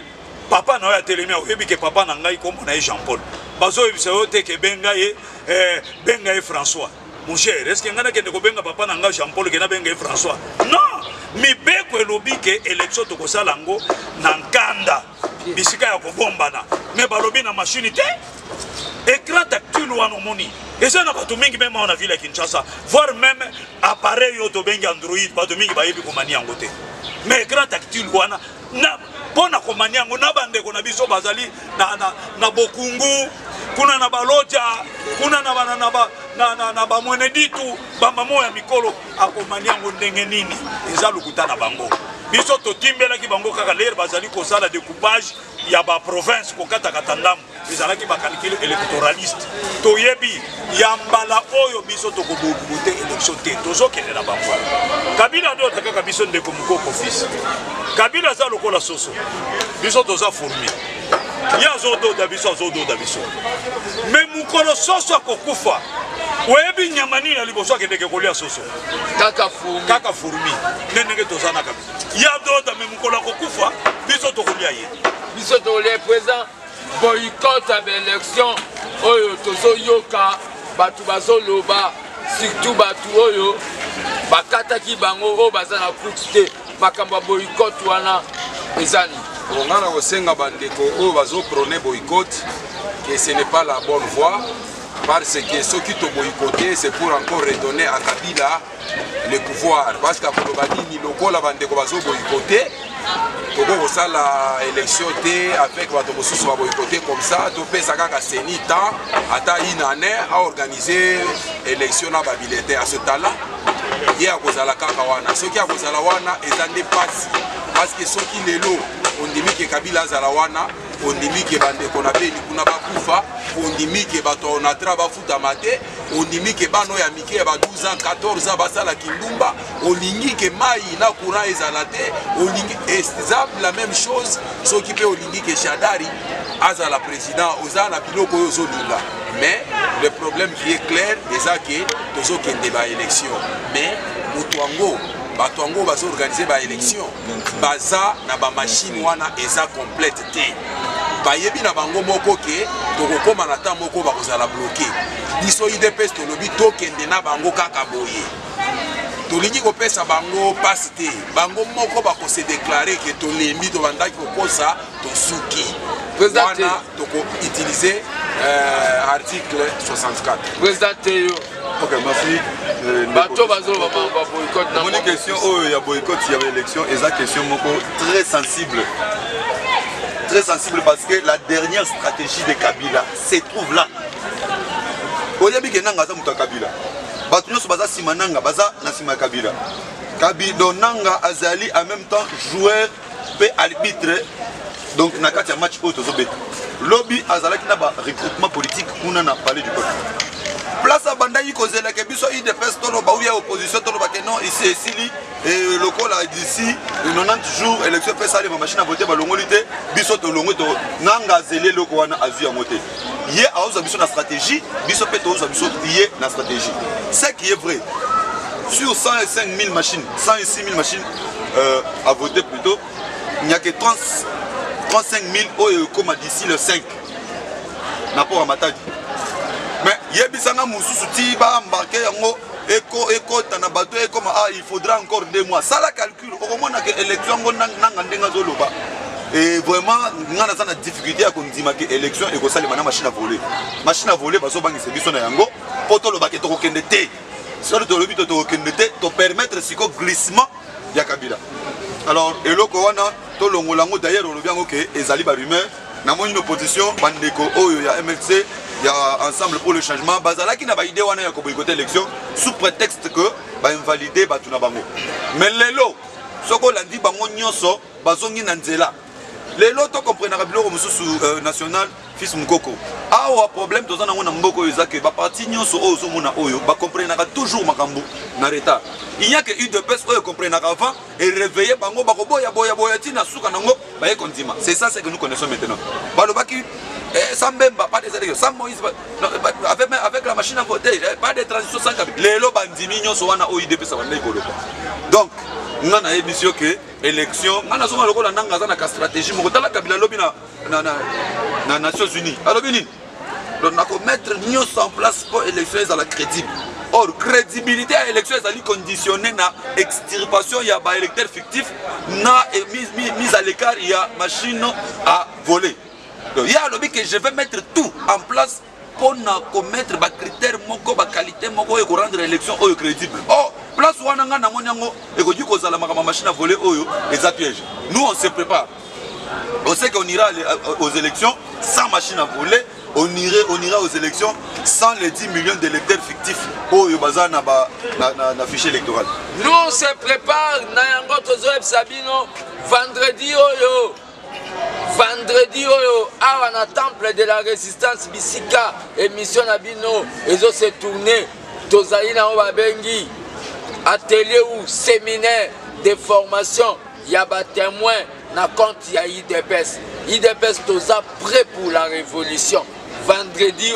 papa na oya telemi oyebi ke papa na ngai kombo na Jean-Paul bazo yebisa yo te ke benga ye François mon cher est-ce que ngana kende ko benga papa na ngai Jean-Paul ke na benga ye François non mi beko elobi ke élection to ko salango na nkanda bisika ya kobombana mais balobi na machine te écran tactile wana moni et ça na bato mingi même on a vu la Kinshasa voire même appareil auto benga Android bato mingi bayebi ko mani yango te mais écran tactile wana na pona ko mani yango na bande ko na biso bazali na bokungu kuna na baloja kuna na ba mweneditu ba mamo ya mikolo akomani yango ndenge nini eza lukuta na bango biso to timbela ki bango kaka lere bazali ko sala découpage ya ba province ko kata katandamu ezala ki ba calcul électoraliste to yebi ya mbala oyo biso to ko bobuté élection te tozo kende na bango Kabila do taka biso ndeko Mukoko fils Kabila za lokola soso biso toza fourmi ya zodo da biso mais mukolo soso akokufa webi nyamani na liboso akendeke kolia soso kaka fourmi ndenge tozana kabisa ya doda me mukolo akokufa biso tokolia ye biso tokolia président boycott à l'élection oyo tozo yoka batu bazoloba surtout batu oyo bakataki bango oyo baza na kutte makambo boycott wana ezani ngana kosenga bandeko oyo bazoprône boycott que ce n'est pas la bonne voie parce que ceux qui te boycotté c'est pour encore redonner à Kabila le pouvoir parce que ni lokola bandeko bazo boycotté toko sala élection té avec bato mosusu ba boycotté comme ça to pesa kaka senita ata une année à organiser élection na babilete à ce talent il y a kozala kaka wana ceux qui a kozala wana ezande passe parce que ceux qui lelo on dit que Kabila zala wana ondimi ke bandeko na beni kuna bakufa ondimi ke bato onatra bafutama te ondimi ke bano ya mike ya ba 12 ans 14 ans basala kindumba olingi ke mai na courant ezala te olingi exemple la même chose soki pe olingi ke Shadari azala président oza na biloko oyo ozolinga mais le problème qui est clair eza ke tozokende ba élection mais moto yango bato yango bazoorganize ba élection baza na ba machine wana eza complète te bayebi na bango moko ke tokokoma na temps moko bakozala bloqué biso IDPS tolobi tokende na bango kaka boye tolingi kopesa bango pasi te bango moko bakose déclarer ke tolembi tobandaki kokosa tosuki wana toko utiliser article 64 président Théo. Ok, merci. Bateau bazo va boycott. Mon question, il y a boycott, il y avait élection, et ça question très sensible. Très sensible parce que la dernière stratégie de Kabila se trouve là. Oyabi kenanga za muta Kabila. Batu nyoso baza simananga baza na sima Kabila. Kabila nanga azali en même temps joueur pe arbitre. Donc na kati ya match auto zobet. Lobby azalaki na ba recrutement politique kuna na parler du peuple. Place à Bandaï kozela ke biso IDPS tolo ba ou opposition tolo ba ke non ici esili et le col a d'ici 90 jours élection fait ça les machines à voter ba longolité biso to longo to nanga zele loko wana azu ya moté. Hier a oza biso na stratégie biso pe to oza biso hier na stratégie. Ce qui est vrai sur 105 000 machines 106 000 machines à voter plutôt il n'y a que 35 000 comme d'ici le 5 rapport à Matadi. Mais yebisanga mususu ti ba embarquer yango eko tana bato e comme il faudra encore 2 mois ça la calcul au moins que élection nanga ndenga zoloba et vraiment ngana sana difficulté à kondima que élection et ko sali mana machine à voler baso bangi biso na yango poto lo baketo ko kende te solo to lobi to kende te to permettre siko glissement ya Kabila. Alors eloko wana to longolango d'ailleurs on vient que ezali ba rumeur na moni une opposition bandeko oyo ya MLC il y a ensemble pour le changement bazala qui n'a pas idée wana ya ko boycotter élection sous prétexte que ba invalider ba tuna bango mais lelo soko landi bango nyonso bazongi na nzela lelo to comprendre biloko mususu national fils mukoko awa problème tozana ngona mboko ezake ba parti nyonso oyo zo mona oyo ba comprendre toujours makambo na retard il y a que UDPS oyo comprendre avant et réveiller bango bako boya tina suka nango ba e kontima c'est ça ce que nous connaissons maintenant balobaki sans Mbemba, pas des élections, sans Moïse, avec la machine à voter, pas de transition sans Kabila. Les lots bandimi nyonso wana OIDP ça va n'écolo. Donc, nous avons une émission que élection, nous avons une stratégie, nous avons Kabila lobby na Nations Unies. Alors bini, donc nous avons mettre nyonso en place pour élection à la crédible. Or, crédibilité à l'élection est conditionnée à extirpation, il y a des électeurs fictifs, mise à l'écart, il y a machine à voler. Il y a lobby que je vais mettre tout en place pour commettre des critères, des qualités, pour rendre l'élection crédible. Oh, place où on a et que du coup, ça la machine à voler, les pièges. Nous, on se prépare. On sait qu'on ira aux élections sans machine à voler. On ira aux élections sans les 10 millions d'électeurs fictifs au fichier électoral. Nous, on se prépare. Vendredi à la temple de la résistance bisika émission nabino ezo se tourner tozali na babengi atelier ou séminaire de formation ya ba témoin na compte ya IDPS toza prêt pour la révolution vendredi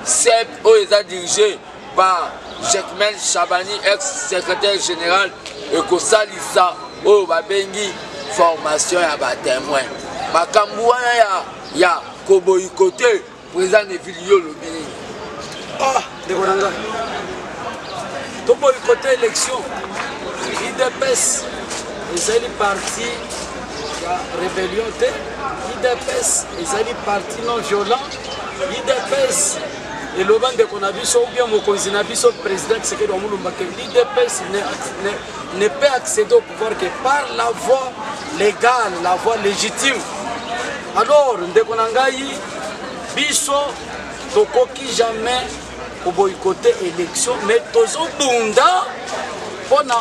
CEP est dirigé par Jekmel Chabani ex-secrétaire général et kosalisa babengi formation ya ba témoin makambo wana ya koboyikote président de ville yo lobini ndeko nanga to boyikote élection IDPS ezali parti ya rébellion te IDPS ezali parti non violent IDPS eloba ndeko na biso ou bien mokonzi na biso président Tshisekedi wa Mulumba que l'IDPS ne peut accéder au pouvoir que par la voie légale, la voie légitime. Alors, ndeko na ngai biso tokoki jamais ko boycotter élection mais tozo bunda pour la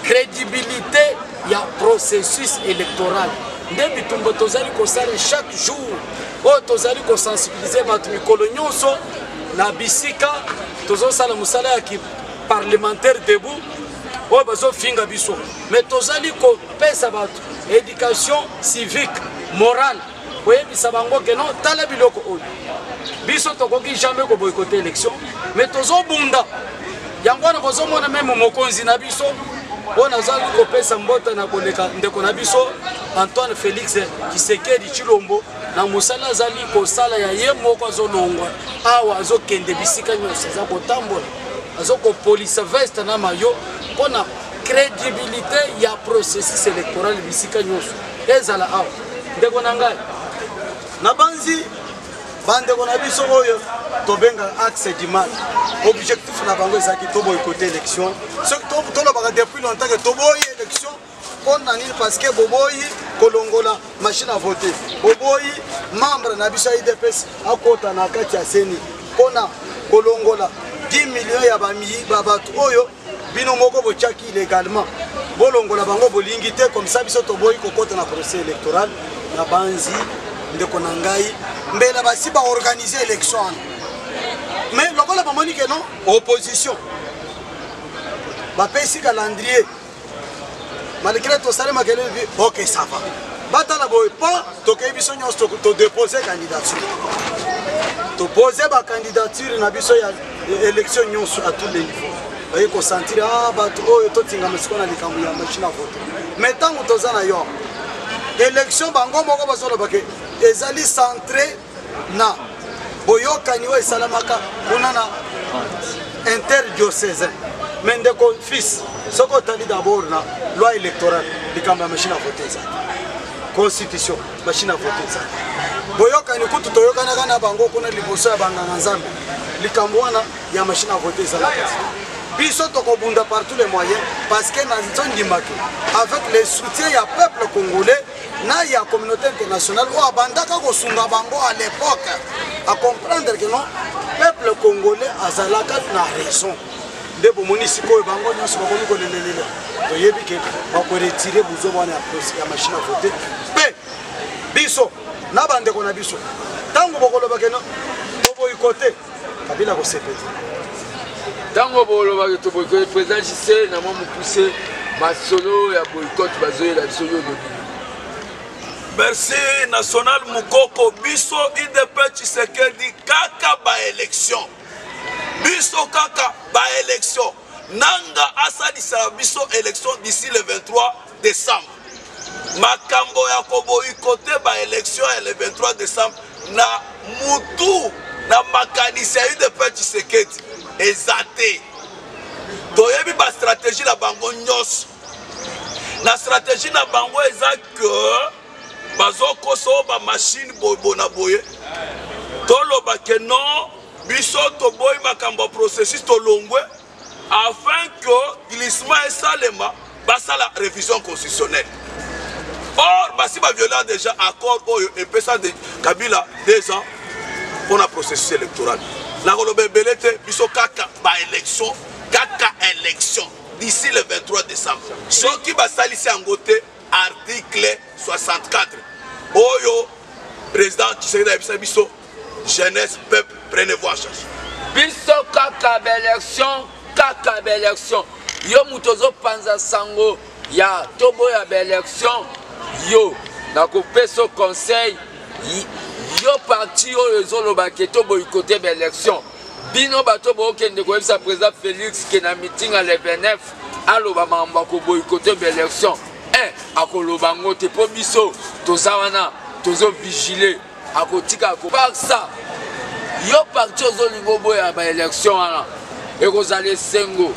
crédibilité ya processus électoral. nde bitumba tozali kosala chaque jour oyo tozali kosensibilize bato mikolo nyonso na bisika tozosala mosala ya parlementaire debout oyo bazofinga biso mais tozali kopesa bato éducation civique morale koyebisa bango ke non tala biloko oyo biso tokoki jamais koboykote élection mais tozobunda yango wana bozomona meme mokonzi na biso oyo nazali kopesa mbota na koleka ndeko na biso Antoine Félix Tshisekedi Tshilombo na mosala azali kosala ya ye moko azolongwa awa azokende bisika nyonso aza kotambola azokopolisa veste na mayo mpona crédibilité ya processus électoral bisika nyonso ezala awa ndeko na ngai na banzi bandeko na biso oyo tobenga axe du mal objectif na bango ezalaki toboykote élection soki tolobaka depuis longtemps ke toboyi élection mpona nini parce que boboyi kolongola machine à voter boboyi membre na biso ya idps akota na kati ya seni mpona kolongola 10 millions ya bato oyo bino moko botiaki illégalement bolongola bango bolingi te comme ça biso toboyi kokota na procès électoral na banzi ndeko na ngai mbela basi baorganize élection wana mais lokola bamoni ke non opposition bapesi calendrier malgré tosali makele ok ça va batala boye mpo tokei biso nyonso todepose candidature topose bacandidature na biso ya élection nyonso à tous les niveaux baye kosentir bato oyo totingama siko na likambo ya machine à voter mais ntango toza na yo élection bango moko bazoloba ke ezali centré na boyokani oyo esalamaka kuna na interdiocésain mais ndeko fils soko otali d'abord na loi électorale likambo ya machine à voter ezali constitution machine à voter ezali boyokani kutu toyokanaka na bango kuna liboso ya banganga nzambe likambo wana ya machine à voter ezalaka biso tokobunda par tous les moyens parce que na nzondimaki avec le soutien ya peuple congolais na ya communauté internationale oyo abandaka kosunga bango à l'époque à comprendre que non peuple congolais azalaka na raison nde bomoni sikoyo bango nyonso bakomi kolelelela toyebi ke bakoretire buzoba wana ya machine à voter mpe biso na bandeko na biso ntango bokoloba ke toboyikote kabila kosepete ntango bolobaki toboyikote président jise na mwa mokuse masolo ya boyikote bazoyela biso yo lobi. Merci national Mukoko biso IDP Tshisekedi kaka ba élection biso kaka ba élection nanga asalisa biso élection d'ici le 23 décembre makambo ya koboyikote ba élection ya le 23 décembre na mutu na makanisi ya UDP Tshisekedi ezate toyebi ba stratégie na bango nyonso na stratégie na bango eza que bazokoso ba machine bobo na boye toloba ke non biso toboyi makambo processus tolongwe afin que glissement esalema basala révision constitutionnelle. Or basi ba violer déjà accord oyo epesa de Kabila 2 ans pour la processus électoral na koloba belete biso kaka ba élection d'ici le 23 décembre soki basalisi yango te article 64 oyo président Tshisekedi abisa biso jeunesse peuple prenez voix charge biso kaka élection yo mutozo panza sango ya tobo ya élection yo na kopesa conseil yo parti oyo ezoloba ke tobo ikote élection bino bato bokende koyebisa président Félix ke na meeting à le 29 aloba mamba ko boykote élection akoloba ngo te po biso toza wana tozo vigiler akotika ko par ça yo parti ozolingo boya ba élection wana ekozala sengo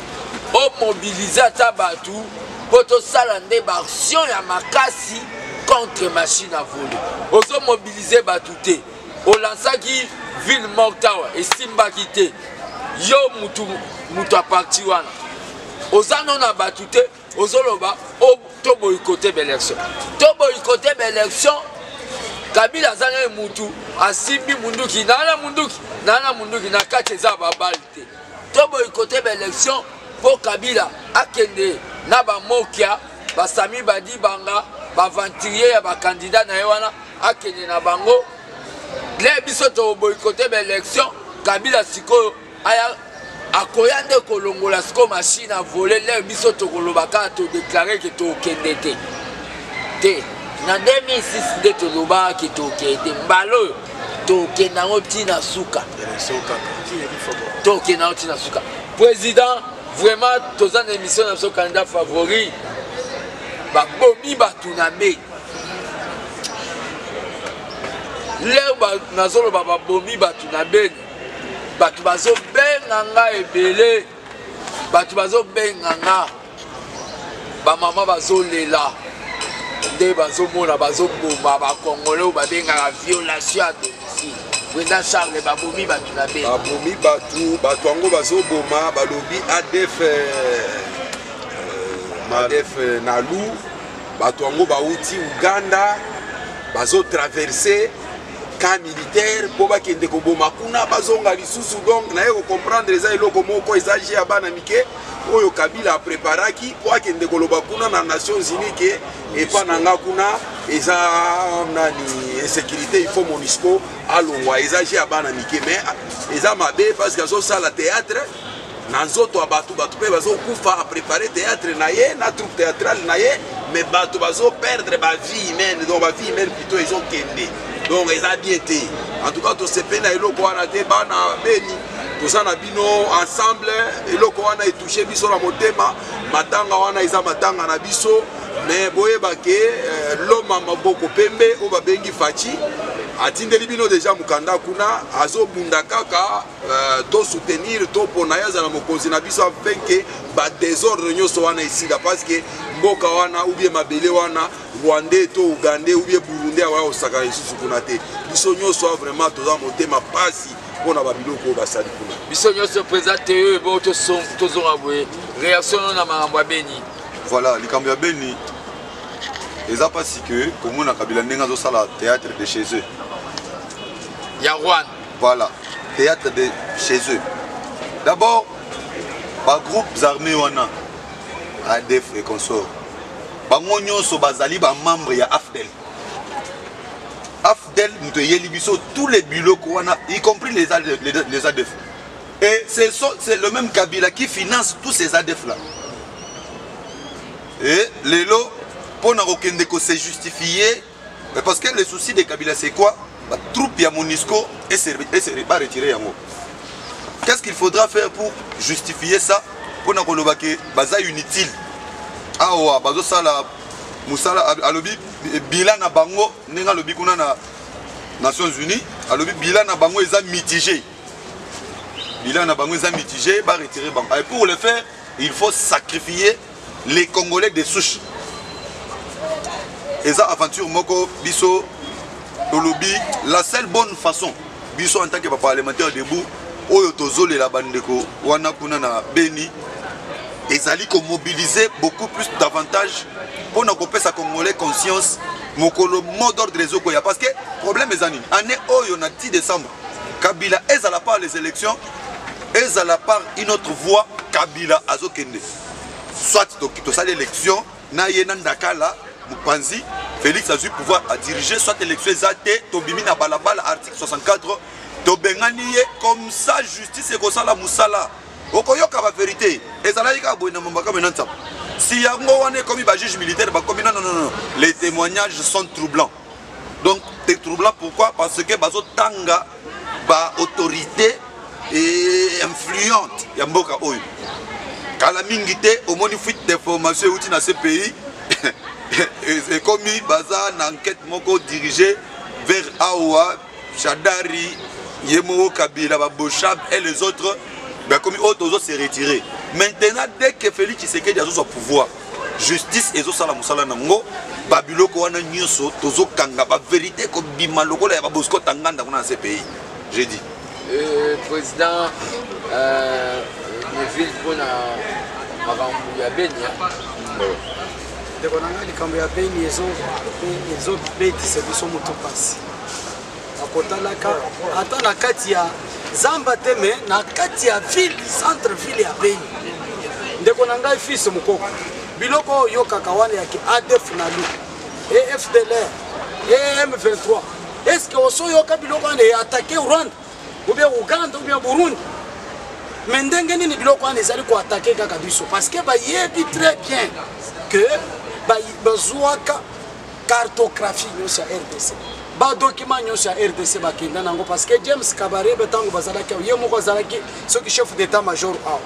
o mobiliser ata batu po tosala nde ba action ya makasi contre machine à voler ozo mobiliser batu te olansaki ville mortawa esimbaki te yo mutu a parti wana ozano na batu te ozoloba to boyikote l'élection. To boyikote l'élection, Kabila zana mutu asimbi munduki nana munduki na kati za babalite. To boyikote l'élection pour Kabila akende na ba mokia basami badi banga baventurier ya bakandidat na ye wana akende na bango le biso toboyikote baélection Kabila sikoyo aya akoya nde kolongola sikoyo machine a volé le biso tokolobaka todéclare ke tokende te na 2006 nde tolobaki tokende mbala oyo tokende yango ntina suka tokende yango ntina suka président vraiment toza na émission na biso candidat favori babomi bato na Beni leo nazoloba babomi bato na Beni bato bazobenga nga ebele bato bazobenga nga bamama bazolela nde bazomona bazoboma bakongole oyo babengaka violation ya domicile président Charles babomi bato na Beni babomi bato yango bazoboma balobi ADF nalu bato yango bauti Uganda bazotraverse camp militaire po bakende koboma kuna bazonga lisusu donc naye kocomprendre eza eloko moko eza je ya bana mike oyo Kabila apreparaki po akende koloba kuna na Nations Unies ke epa na nga kuna eza nani insécurité il faut MONUSCO alongwa eza je ya bana mike mais eza mabe parce que azosala théâtre na nzoto ya bato mpe bazokufa aprepare théâtre na ye na troupe théâtrale na ye mais bato bazoperdre bavie humaine donc bavie humaine plutôt ezokende donc eza bien te en tout cas tosepe na eloko wana te bana Beni toza na bino ensemble eloko wana etouche biso na motema matanga wana eza matanga na biso mais boyebake loma maboko pembe oyo babengi Faci atindeli bino deja mukanda kuna azobunda kaka to soutenir to pona yaza na mokonzi na biso afin ke ba désordre nyonso wana esila parce que mboka wana ou bien mabele wana Rwandais to Ugandais ou bien Burundais awa osaka lisusu kuna te biso nyonso vraiment toza motema pasi mpona babiloko basali kuna biso nyonso présente oyo bo tozonga boye réaction na makambo ya Beni voilà likambo ya Beni eza pasi que komona Kabila ndenge azosala théâtre de chez eux ya Rwanda voilà théâtre de chez eux d'abord ba groupes armés wana ADF et consorts bango nyonso bazali ba membre ya AFDEL nous yeli biso tous les biloko wana y compris les ADF et c'est le même Kabila qui finance tous ces ADF là et lelo pour se justifier parce que le souci de Kabila c'est quoi la troupe ya MONUSCO et c'est pas retiré yango. Qu'est-ce qu'il faudra faire pour justifier ça pour na koloba ke baza inutile awa bazo sala musala alobi bilan na bango nenga lobi kuna na Nations Unies alobi bilan na bango eza mitigé ba retirer bango et pour le faire il faut sacrifier les Congolais de souche et ça aventure moko biso tolobi la seule bonne façon biso en tant que parlementaire debout oyo tozole la bandeko wana kuna na Beni ezali ko mobiliser beaucoup plus davantage pour na kopesa Congolais conscience mokolo mot d'ordre les okoya parce que problème ezani année oyo na 10 décembre Kabila ezala par les élections ezala par une autre voie Kabila azokende soit to sala élection na yena ndakala Mupanzi Félix a eu pouvoir à diriger soit élection ezate tobimi na balabala article 64 tobengani comme ça justice et kosala musala okoyoka ba vérité ezala yika boina mambaka menanta si yango wane comme ba juge militaire ba comme non les témoignages sont troublants donc c'est troublant pourquoi parce que bazo tanga ba autorité et influente ya mboka oyo kala mingité au moni fuite d'information outi na ce pays et comme baza na enquête moko dirigée vers Awa Chadari Yemo Kabila Babochab et les autres ben comme autres se retirer maintenant dès que Félix Tshisekedi a au pouvoir justice et sala musala nango babiloko wana nyoso tozo kanga ba vérité ko bima lokola ya babosko tanganda kuna na ce pays j'ai dit président Neville pona makambo ya Beni ndeko nanga likambo ya Beni ezobetisa biso moto pasi akotalaka ata na kati ya zamba teme na kati ya ville centre ville ya Beni ndeko nanga fils mukoko biloko oyo kaka wana ya ki ADF na lu et FDLR et M23. Est-ce que Osoyoka biloko ane attaqué Rwanda ou bien Ouganda ou bien Burundi? Mais ndenge nini biloko ane ezali ko attaquer kaka biso parce que bayebi très bien que bazwaka cartographie nyonso ya RDC. Ba document nyonso ya RDC bakenda nango parce que James Kabarebe tango bazalaki ye moko azalaki soki chef d'état-major awa.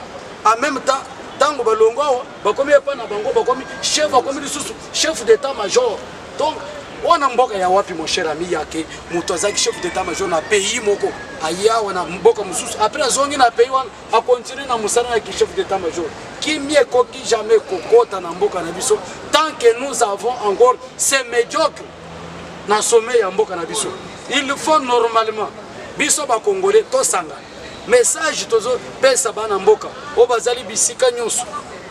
En même temps tango balongo awa bakomi epa na bango bakomi chef bakomi lisusu chef d'état-major. Donc wana mboka ya wapi mon cher ami yake muto azaki chef d'état-major na pays moko aya wana mboka mususu après azongi na pays wana a continuer na musala na ki chef d'état-major qui mieux koki jamais kokota na mboka na biso tant que nous avons encore ces médiocres na sommet ya mboka na biso. Il faut normalement biso ba congolais to sanga message tozo pesa bana mboka o bazali bisika nyonso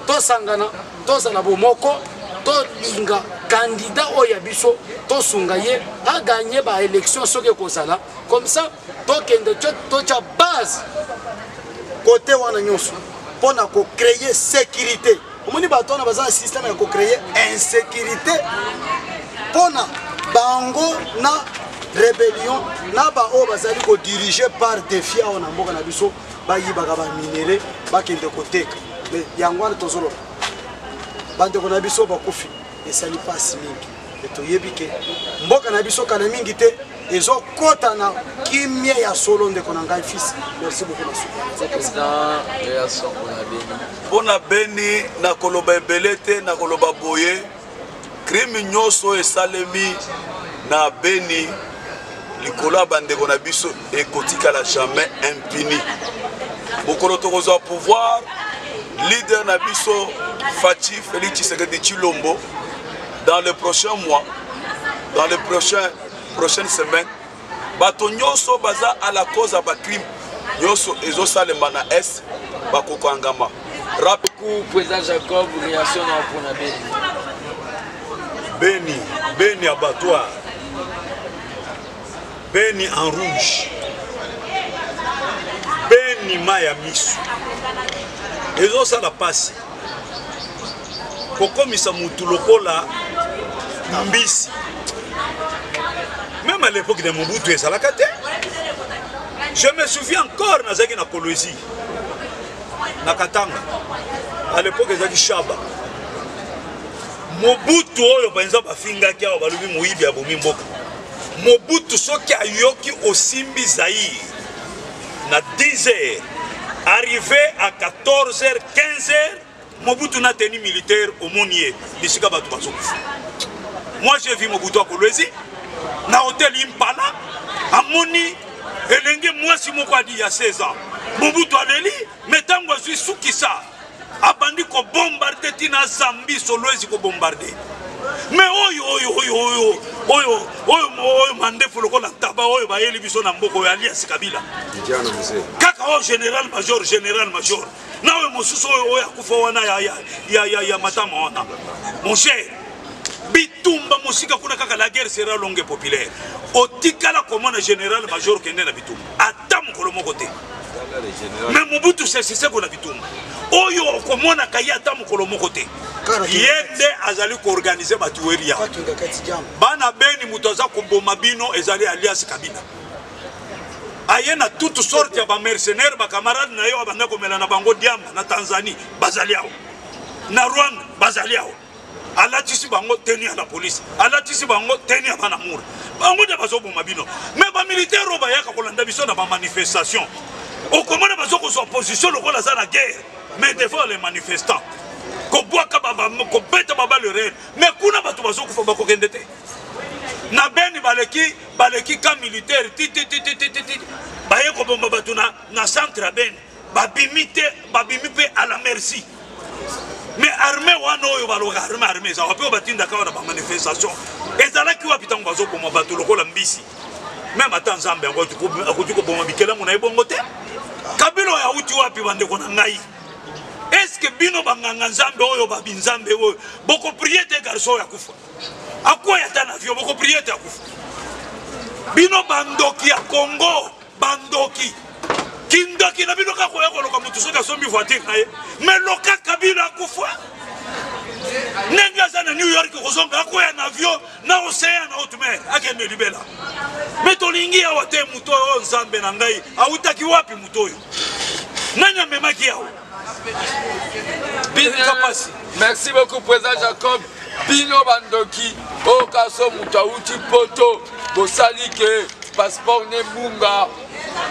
to sangana to zala bomoko to linga candidat oya biso to sunga ye a gagné ba élection soke kozala comme ça to kende to cha base côté wana nyonso pona ko créer sécurité. Omoni bato na baza système ya ko créer insécurité pona bango na rébellion na ba o bazali ko diriger par défi on mboka na biso ba yibaka ba minéré ba kende koteka mais yangwana tozolo bande ko na biso ba kofi esali passe mingi eto yebike mboka na biso kana mingi te ezo kota na kimia ya solo ndeko na ngai fils. Merci beaucoup monsieur président réaction pour na beni na koloba ebelete na koloba boye crime nyonso esalemi na beni likolo bandeko na biso ekotikala jamais impuni. Bokolo tokozwa pouvoir leader na biso Fachi Félix Tshisekedi Tshilombo dans les prochains mois, dans les prochaines semaines, bato nyonso baza à la cause à ba crime nyonso ezo salema na est bakoko angama. Rappelez-vous président Jacob réaction na pour na beni. Beni abattoir, Beni en rouge, Beni maya misu. Ezo ça la passe. Kokomisa mutu lokola mbisi. Même à l'époque de Mobutu et Salakate, je me souviens encore nazaki na Kolwezi, na Katanga. À l'époque ezaki Shaba. Mobutu oyo banza bafinga kia balubi muibi ya bomi mboka. Mobutu soki ayoki osimbi Zaïre na 10h, arrivé à 14h, 15h, Mobutu na tenue militaire au Monier, bisika batu bazokufa. Moi j'ai vu Mobutu à Kolwezi, na hôtel Impala, à Moni, elenge mwasi moko adi ya 16 ans. Mobutu aleli, metango azui sukisa. Abandi ko bombarder tina Zambie Solwezi ko bombarder. Mais oyo mandefu lokola ntaba oyo bayeli biso na mboko ya Alias Kabila. Kaka o général major. Nawe mosusu oyo akufa wana ya matama wana. Mon cher, bitumba musika kuna kaka la guerre sera longue et populaire. Otikala comment na général major kende na bitumba. Ata mukolo moko te. Mais Mobutu c'est qu'on a bitumba. Oyo okomona kaya ata mukolo moko te. Yende azali ko organiser batueria. Bana beni mutoza ko boma bino ezali Alias Kabila. Ayena toutes sortes ya ba mercenaires ba camarades na yo abanga komela na bango diamba na Tanzanie bazali yao. Na Rwanda bazali yao. Alatisi bango teni ya la police. Alatisi bango teni ya bana mura. Bango de bazo boma bino. Mais ba militaire ba yaka kolanda biso na ba manifestation. Okomona bazo ko opposition lokola za la guerre. Mais devant les manifestants. Ko beta baba le réel. Mais kuna batu bazo ko fa ko kendete. Na beni baleki ka militaire baye ko bomba batu na centre ben babimite à la merci. Mais armée wana oyo baloka armée za wapi batinda ka na ba manifestation ezala ki wapi tango bazo bomba batu lokola mbisi. Même ata Nzambe ngo ko bomba bikela mona ebongo te. Kabilo ya uti wapi bande ko na ngai. Est-ce que bino banganga Nzambe oyo babi Nzambe oyo boko prier te garçon ya kufa. Akwa ya tana vyo boko prier te akufa. Bino bandoki ya Congo bandoki. Kindoki na bino ka ko ya ko loka mutu soka sombi voiture naye. Mais loka Kabila akufa. Nenga aza na New York kozonga akoya na avion na océan na haute mer akende libela mais tolingi awa te muto oyo nzambe na ngai awutaki wapi muto oyo nani amemaki yawo. Merci beaucoup président Jacob. Bino bandoki o kaso muto awuti poto bosali ke passeport ne bunga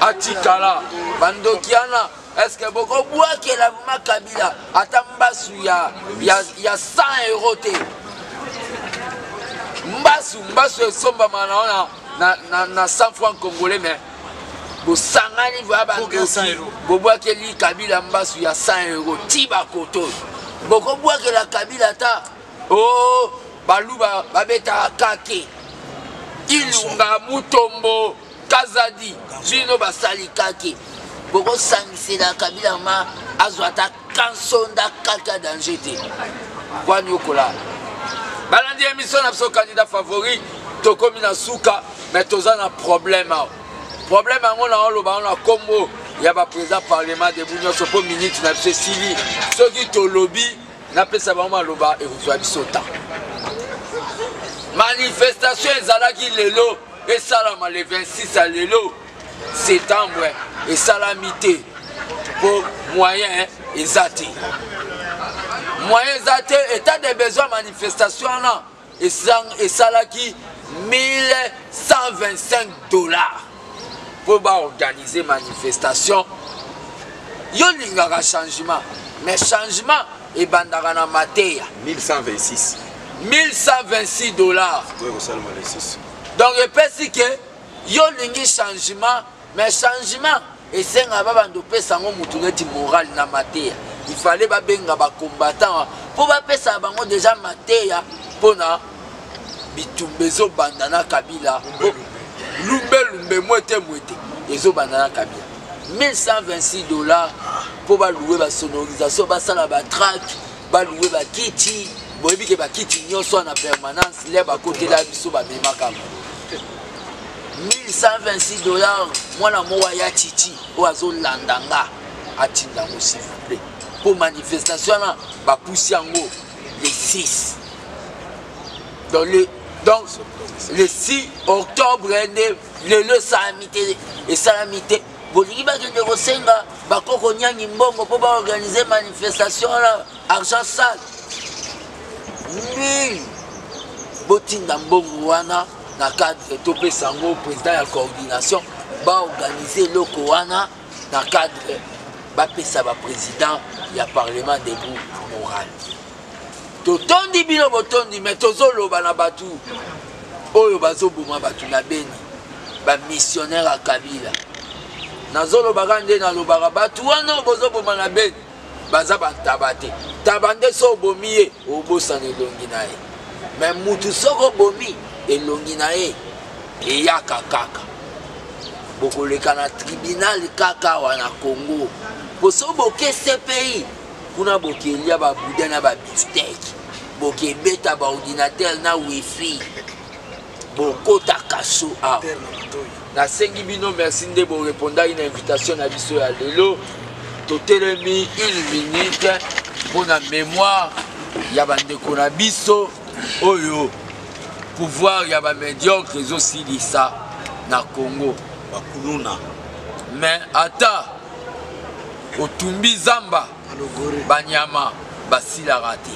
atikala bandoki ana. Est-ce que beaucoup bois qui est la Kabila attend Mbassou il y a 100 euros te Mbassou somba mana na 100 francs congolais mais bo sangani va bandoki bois qui li Kabila Mbassou il y a 100 euros tiba koto beaucoup bois que la Kabila ta oh baluba babeta kake ilunga mutombo kazadi bino basali kake boko sangisela Kabila ma azwata kansonda kaka danger te kwani okola balandi émission na so candidat favori tokomi na suka mais toza na problème yango na oloba na kombo ya ba président parlement de bunyo so po minute na biso sili soki tolobi na pesa ba maloba e kozwa biso ta manifestation ezalaki lelo esalama le 26 à lelo septembre et salamité pour moyen exact. Moyen exact, état de besoin manifestation là et salaki $1125 pour organiser manifestation. Yo lingaka changement, mais changement et bandara na mateya 1126. $1126. Donc je pense que yo lingi changement mais changement et c'est un bando pesa ngo mutuneti moral na mateya il fallait ba benga ba combattant pour ba pesa bango déjà mateya pona bitumbezo bandana Kabila lumbe mwete ezo bandana Kabila $1126 pour ba louer ba sonorisation ba sala ba track ba louer ba kiti boyebi ke ba kiti nyonso na permanence les ba côté la biso ba memaka $1126 mwana mowa ya titi oazo landanga atindango s'il vous plaît pour manifestation là ba poussi yango le 6 donc le 6 octobre le salamité et salamité bolingi ba de rosenga ba koko nyangi mbongo pour ba organiser manifestation là argent sale nul botinda mbongo wana na cadre topé sango président la coordination va organiser loko wana na cadre ba pesa ba président ya parlement debout moral totondi bino botondi mais tozoloba na batu oyo bazobuma batu na beni ba missionnaire à Kabila nazoloba kande na lobaka batu wana bozobuma na beni baza bantabate tabande so bomiye obosana elongi na ye mais mutu soko bomi elongi na ye eyaka kaka bokoleka na tribunal kaka wana Congo boso boke CPI kuna bokelia babuda na babiftek bokebeta baordinateur na wifi bokota kaso awa nasengi bino merci nde borépondaki na invitation na biso ya lelo totelemi 1 minute mpona mémoire ya bandeko na biso oyo pouvoir ya ba médiocre ezosilisa na Congo bakuluna mais ata otumbi zamba banyama basilaka te